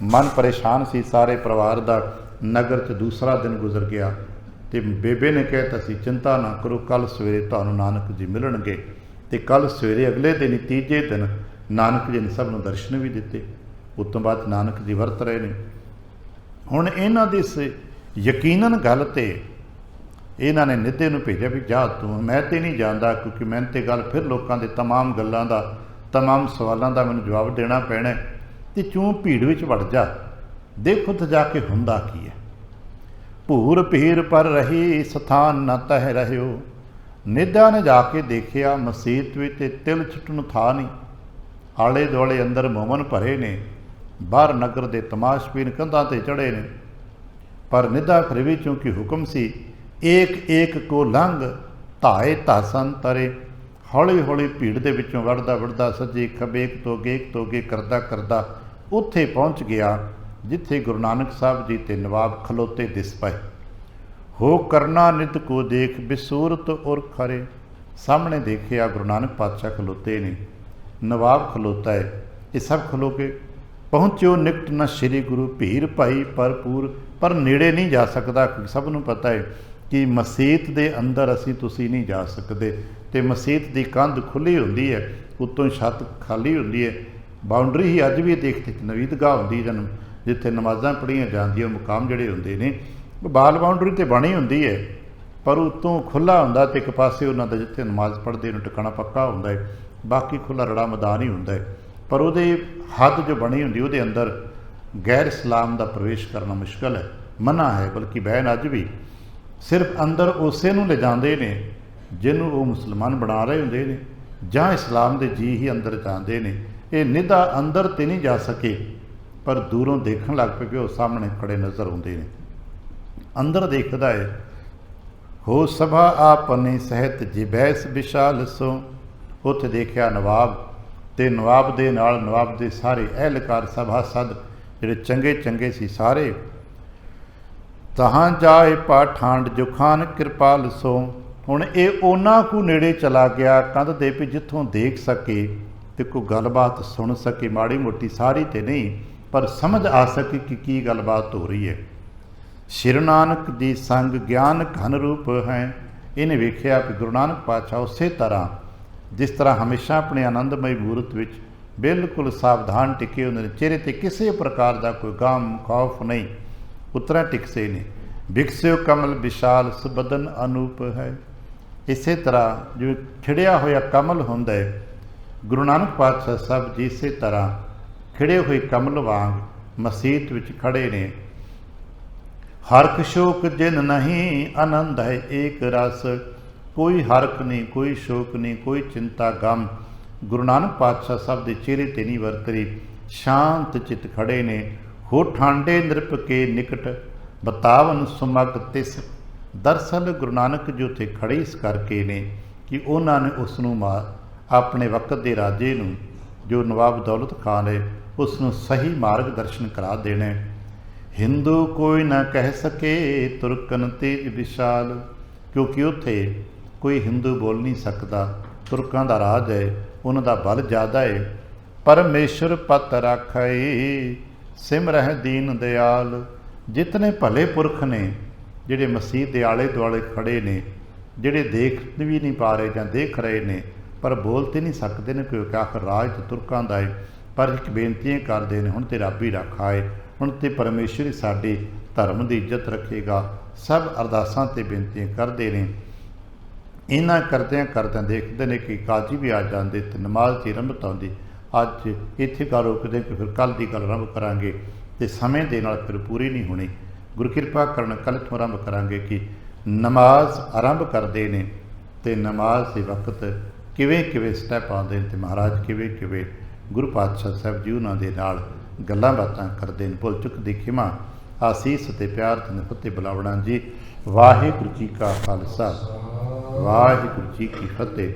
[SPEAKER 1] ਮਨ ਪਰੇਸ਼ਾਨ ਸੀ ਸਾਰੇ ਪਰਿਵਾਰ ਦਾ, ਨਗਰ 'ਚ ਦੂਸਰਾ ਦਿਨ ਗੁਜ਼ਰ ਗਿਆ ਅਤੇ ਬੇਬੇ ਨੇ ਕਹਿ ਤਾ ਸੀ ਚਿੰਤਾ ਨਾ ਕਰੋ, ਕੱਲ੍ਹ ਸਵੇਰੇ ਤੁਹਾਨੂੰ ਨਾਨਕ ਜੀ ਮਿਲਣਗੇ। ਅਤੇ ਕੱਲ੍ਹ ਸਵੇਰੇ ਅਗਲੇ ਦਿਨ ਤੀਜੇ ਦਿਨ ਨਾਨਕ ਜੀ ਨੇ ਸਭ ਨੂੰ ਦਰਸ਼ਨ ਵੀ ਦਿੱਤੇ। ਉਸ ਤੋਂ ਬਾਅਦ ਨਾਨਕ ਜੀ ਵਰਤ ਰਹੇ ਨੇ। ਹੁਣ ਇਹਨਾਂ ਦੀ ਇਸ ਯਕੀਨਨ ਗੱਲ 'ਤੇ ਇਹਨਾਂ ਨੇ ਨਿੱਧੇ ਨੂੰ ਭੇਜਿਆ ਵੀ ਜਾ ਤੂੰ, ਮੈਂ ਤੇ ਨਹੀਂ ਜਾਣਦਾ, ਕਿਉਂਕਿ ਮੈਨੂੰ ਤੇ ਗੱਲ ਫਿਰ ਲੋਕਾਂ ਦੇ ਤਮਾਮ ਗੱਲਾਂ ਦਾ, ਤਮਾਮ ਸਵਾਲਾਂ ਦਾ ਮੈਨੂੰ ਜਵਾਬ ਦੇਣਾ ਪੈਣਾ, ਅਤੇ ਤੂੰ ਭੀੜ ਵਿੱਚ ਵੜ ਜਾ, ਦੇਖ ਉੱਥੇ ਜਾ ਕੇ ਹੁੰਦਾ ਕੀ ਹੈ। ਭੂਰ ਭੀੜ ਪਰ ਰਹੀ ਸਥਾਨ ਨਾ ਤਹਿ ਰਹਿਓ। ਨਿੱਧਾ ਨੇ ਜਾ ਕੇ ਦੇਖਿਆ ਮਸੀਤ ਵਿੱਚ ਤੇ ਤਿਲ ਛੁੱਟਣ ਥਾਂ ਨਹੀਂ, ਆਲੇ ਦੁਆਲੇ ਅੰਦਰ ਮੋਮਨ ਭਰੇ ਨੇ, ਬਾਹਰ ਨਗਰ ਦੇ ਤਮਾਸ਼ਬੀਨ ਕੰਧਾਂ 'ਤੇ ਚੜ੍ਹੇ ਨੇ। ਪਰ ਨਿੱਧਾ ਫਿਰ ਵੀ ਚੂੰਕਿ ਹੁਕਮ ਸੀ ਏਕ ਏਕ ਕੋ ਲੰਘ ਧਾਏ ਧਾਸਨ ਤਰੇ, ਹੌਲੀ ਹੌਲੀ ਭੀੜ ਦੇ ਵਿੱਚੋਂ ਵੜਦਾ ਸੱਜੇ ਖੱਬੇ ਇੱਕ ਤੋਂ ਅੱਗੇ ਕਰਦਾ ਉੱਥੇ ਪਹੁੰਚ ਗਿਆ ਜਿੱਥੇ ਗੁਰੂ ਨਾਨਕ ਸਾਹਿਬ ਜੀ ਤੇ ਨਵਾਬ ਖਲੋਤੇ ਦਿਸ ਪਏ। ਹੋ ਕਰਨਾ ਨਿਤ ਕੋ ਦੇਖ ਬਿਸੂਰਤ ਔਰ ਖਰੇ। ਸਾਹਮਣੇ ਦੇਖਿਆ ਗੁਰੂ ਨਾਨਕ ਪਾਤਸ਼ਾਹ ਖਲੋਤੇ ਨੇ, ਨਵਾਬ ਖਲੋਤਾ ਹੈ, ਇਹ ਸਭ ਖਲੋ ਕੇ ਪਹੁੰਚਿਓ ਨਿਕਟ ਨਾ ਸ਼੍ਰੀ ਗੁਰੂ ਭੀੜ ਭਾਈ ਭਰਪੂਰ। ਪਰ ਨੇੜੇ ਨਹੀਂ ਜਾ ਸਕਦਾ, ਕਿਉਂਕਿ ਸਭ ਨੂੰ ਪਤਾ ਹੈ ਕਿ ਮਸੀਤ ਦੇ ਅੰਦਰ ਤੁਸੀਂ ਨਹੀਂ ਜਾ ਸਕਦੇ, ਅਤੇ ਮਸੀਤ ਦੀ ਕੰਧ ਖੁੱਲ੍ਹੀ ਹੁੰਦੀ ਹੈ, ਉੱਤੋਂ ਛੱਤ ਖਾਲੀ ਹੁੰਦੀ ਹੈ। ਬਾਊਂਡਰੀ ਹੀ ਅੱਜ ਵੀ ਦੇਖਦੇ ਨਵੀਦਗਾਹ ਹੁੰਦੀ ਜਨ ਜਿੱਥੇ ਨਮਾਜ਼ਾਂ ਪੜ੍ਹੀਆਂ ਜਾਂਦੀਆਂ, ਮੁਕਾਮ ਜਿਹੜੇ ਹੁੰਦੇ ਨੇ ਬਾਲ ਬਾਊਂਡਰੀ 'ਤੇ ਬਣੀ ਹੁੰਦੀ ਹੈ, ਪਰ ਉੱਤੋਂ ਖੁੱਲ੍ਹਾ ਹੁੰਦਾ ਅਤੇ ਇੱਕ ਪਾਸੇ ਉਹਨਾਂ ਦਾ ਜਿੱਥੇ ਨਮਾਜ਼ ਪੜ੍ਹਦੇ ਨੂੰ ਟਿਕਾਣਾ ਪੱਕਾ ਹੁੰਦਾ ਹੈ, ਬਾਕੀ ਖੁੱਲ੍ਹਾ ਰੜਾ ਮੈਦਾਨ ਹੀ ਹੁੰਦਾ ਹੈ। ਪਰ ਉਹਦੇ ਹੱਦ ਜੋ ਬਣੀ ਹੁੰਦੀ ਉਹਦੇ ਅੰਦਰ ਗੈਰ ਇਸਲਾਮ ਦਾ ਪ੍ਰਵੇਸ਼ ਕਰਨਾ ਮੁਸ਼ਕਲ ਹੈ, ਮਨਾ ਹੈ। ਬਲਕਿ ਬੈਨ ਅੱਜ ਵੀ ਸਿਰਫ ਅੰਦਰ ਉਸੇ ਨੂੰ ਲਿਜਾਂਦੇ ਨੇ ਜਿਹਨੂੰ ਉਹ ਮੁਸਲਮਾਨ ਬਣਾ ਰਹੇ ਹੁੰਦੇ ਨੇ, ਜਾਂ ਇਸਲਾਮ ਦੇ ਜੀ ਹੀ ਅੰਦਰ ਜਾਂਦੇ ਨੇ। ਇਹ ਨਿੱਧਾ ਅੰਦਰ ਤੇ ਨਹੀਂ ਜਾ ਸਕੇ, ਪਰ ਦੂਰੋਂ ਦੇਖਣ ਲੱਗ ਪਏ ਕਿ ਉਹ ਸਾਹਮਣੇ ਖੜੇ ਨਜ਼ਰ ਆਉਂਦੇ ਨੇ। ਅੰਦਰ ਦੇਖਦਾ ਹੈ ਹੋ ਸਭਾ ਆਪਨੀ ਸਹਿਤ ਜਿਬੈਸ ਵਿਸ਼ਾਲ ਸੋ। ਉੱਥੇ ਦੇਖਿਆ ਨਵਾਬ, ਅਤੇ ਨਵਾਬ ਦੇ ਨਾਲ ਨਵਾਬ ਦੇ ਸਾਰੇ ਅਹਿਲਕਾਰ ਸਭਾਸਦ ਜਿਹੜੇ ਚੰਗੇ ਸੀ ਸਾਰੇ। ਤਹਾਂ ਜਾਏ ਪਾਠਾਂਡ ਜੁਖਾਨ ਕਿਰਪਾਲ ਸੋ। ਹੁਣ ਇਹ ਉਹਨਾਂ ਕੁ ਨੇੜੇ ਚਲਾ ਗਿਆ ਕੰਧ ਦੇ ਵੀ ਜਿੱਥੋਂ ਦੇਖ ਸਕੇ ਅਤੇ ਕੋਈ ਗੱਲਬਾਤ ਸੁਣ ਸਕੇ, ਮਾੜੀ ਮੋਟੀ ਸਾਰੀ ਤੇ ਨਹੀਂ, ਪਰ ਸਮਝ ਆ ਸਕੇ ਕਿ ਕੀ ਗੱਲਬਾਤ ਹੋ ਰਹੀ ਹੈ। ਸ਼੍ਰੀ ਨਾਨਕ ਦੀ ਸੰਗ ਗਿਆਨ ਘਨ ਰੂਪ ਹੈ। ਇਹਨੇ ਵੇਖਿਆ ਕਿ ਗੁਰੂ ਨਾਨਕ ਪਾਤਸ਼ਾਹ ਉਸੇ ਤਰ੍ਹਾਂ ਜਿਸ ਤਰ੍ਹਾਂ ਹਮੇਸ਼ਾ ਆਪਣੇ ਆਨੰਦਮਈ ਮੂਰਤ ਵਿੱਚ ਬਿਲਕੁਲ ਸਾਵਧਾਨ ਟਿਕੇ ਹੁੰਦੇ ਨੇ, ਚਿਹਰੇ 'ਤੇ ਕਿਸੇ ਪ੍ਰਕਾਰ ਦਾ ਕੋਈ ਗਮ ਖੌਫ ਨਹੀਂ, ਉਤਰਾ ਟਿਕਸੇ ਨੇ। ਵਿਕਸਿਓ ਕਮਲ ਵਿਸ਼ਾਲ ਸੁਬਦਨ ਅਨੂਪ ਹੈ। ਇਸੇ ਤਰ੍ਹਾਂ ਜਿਵੇਂ ਖਿੜਿਆ ਹੋਇਆ ਕਮਲ ਹੁੰਦਾ ਹੈ, ਗੁਰੂ ਨਾਨਕ ਪਾਤਸ਼ਾਹ ਸਾਹਿਬ ਜੀ ਇਸੇ ਤਰ੍ਹਾਂ ਖਿੜੇ ਹੋਏ ਕਮਲ ਵਾਂਗ ਮਸੀਤ ਵਿੱਚ ਖੜੇ ਨੇ। ਹਰਖ ਸ਼ੋਕ ਜਿਨ ਨਹੀਂ ਆਨੰਦ ਹੈ ਏਕ ਰਸ। ਕੋਈ ਹਰਖ ਨਹੀਂ, ਕੋਈ ਸ਼ੋਕ ਨਹੀਂ, ਕੋਈ ਚਿੰਤਾ ਗਮ ਗੁਰੂ ਨਾਨਕ ਪਾਤਸ਼ਾਹ ਸਾਹਿਬ ਦੇ ਚਿਹਰੇ 'ਤੇ ਨਹੀਂ ਵਰਤ ਰਹੀ। ਸ਼ਾਂਤ ਚਿੱਤ ਖੜੇ ਨੇ। ਹੋ ਠਾਂਡੇ ਨਿਰਪ ਕੇ ਨਿਕਟ ਬਤਾਵਨ ਸੁਮਗ ਤਿਸ। ਦਰਅਸਲ ਗੁਰੂ ਨਾਨਕ ਜੀ ਉੱਥੇ ਖੜੇ ਇਸ ਕਰਕੇ ਨੇ ਕਿ ਉਹਨਾਂ ਨੇ ਉਸ ਨੂੰ ਆਪਣੇ ਵਕਤ ਦੇ ਰਾਜੇ ਨੂੰ, ਜੋ ਨਵਾਬ ਦੌਲਤ ਖਾਨ ਹੈ, ਉਸ ਨੂੰ ਸਹੀ ਮਾਰਗ ਦਰਸ਼ਨ ਕਰਾ ਦੇਣਾ। ਹਿੰਦੂ ਕੋਈ ਨਾ ਕਹਿ ਸਕੇ ਤੁਰਕਨ ਤੇਜ ਵਿਸ਼ਾਲ। ਕਿਉਂਕਿ ਉੱਥੇ ਕੋਈ ਹਿੰਦੂ ਬੋਲ ਨਹੀਂ ਸਕਦਾ, ਤੁਰਕਾਂ ਦਾ ਰਾਜ ਹੈ, ਉਹਨਾਂ ਦਾ ਬਲ ਜ਼ਿਆਦਾ ਹੈ। ਪਰਮੇਸ਼ਰ ਪਤ ਰਾਖੈ ਸਿਮਰਹਿ ਦੀਨ ਦਿਆਲ। ਜਿਤਨੇ ਭਲੇ ਪੁਰਖ ਨੇ ਜਿਹੜੇ ਮਸੀਹ ਦੇ ਆਲੇ ਦੁਆਲੇ ਖੜੇ ਨੇ, ਜਿਹੜੇ ਦੇਖ ਵੀ ਨਹੀਂ ਪਾ ਰਹੇ ਜਾਂ ਦੇਖ ਰਹੇ ਨੇ, ਪਰ ਬੋਲ ਤੇ ਨਹੀਂ ਸਕਦੇ ਨੇ, ਕਿਉਂਕਿ ਆਖਰ ਰਾਜ ਤੁਰਕਾਂ ਦਾ ਹੈ। ਪਰ ਇੱਕ ਬੇਨਤੀਆਂ ਕਰਦੇ ਨੇ, ਹੁਣ ਤੇ ਰੱਬ ਹੀ ਰੱਖ ਆਏ, ਹੁਣ ਤੇ ਪਰਮੇਸ਼ਰ ਹੀ ਸਾਡੇ ਧਰਮ ਦੀ ਇੱਜ਼ਤ ਰੱਖੇਗਾ। ਸਭ ਅਰਦਾਸਾਂ ਤੇ ਬੇਨਤੀਆਂ ਕਰਦੇ ਨੇ। ਇਹਨਾਂ ਕਰਦਿਆਂ ਦੇਖਦੇ ਨੇ ਕਿ ਕਾਜੀ ਵੀ ਆ ਜਾਂਦੇ ਤੇ ਨਮਾਜ਼ ਦੀ ਰੰਭਤ ਆਉਂਦੀ। ਅੱਜ ਇੱਥੇ ਗੱਲ ਰੋਕਦੇ ਕਿ ਫਿਰ ਕੱਲ੍ਹ ਦੀ ਗੱਲ ਆਰੰਭ ਕਰਾਂਗੇ ਤੇ ਸਮੇਂ ਦੇ ਨਾਲ ਫਿਰ ਪੂਰੀ ਨਹੀਂ ਹੋਣੀ। ਗੁਰੂ ਕਿਰਪਾ ਕਰਨ ਕੱਲ੍ਹ ਤੋਂ ਆਰੰਭ ਕਰਾਂਗੇ ਕਿ ਨਮਾਜ਼ ਆਰੰਭ ਕਰਦੇ ਨੇ ਤੇ ਨਮਾਜ਼ ਦੇ ਵਕਤ ਕਿਵੇਂ ਸਟੈਪ ਆਉਂਦੇ ਨੇ ਤੇ ਮਹਾਰਾਜ ਕਿਵੇਂ ਗੁਰੂ ਪਾਤਸ਼ਾਹ ਸਾਹਿਬ ਜੀ ਉਹਨਾਂ ਦੇ ਨਾਲ ਗੱਲਾਂ ਬਾਤਾਂ ਕਰਦੇ ਨੇ। ਭੁੱਲ ਚੁੱਕ ਦੀ ਖਿਮਾ, ਆਸੀਸ ਅਤੇ ਪਿਆਰ ਤੇ ਫਤਿਹ ਬੁਲਾਵਣਾ ਜੀ। ਵਾਹਿਗੁਰੂ ਜੀ ਕਾ ਖਾਲਸਾ, ਵਾਹਿਗੁਰੂ ਜੀ ਕੀ ਫਤਿਹ।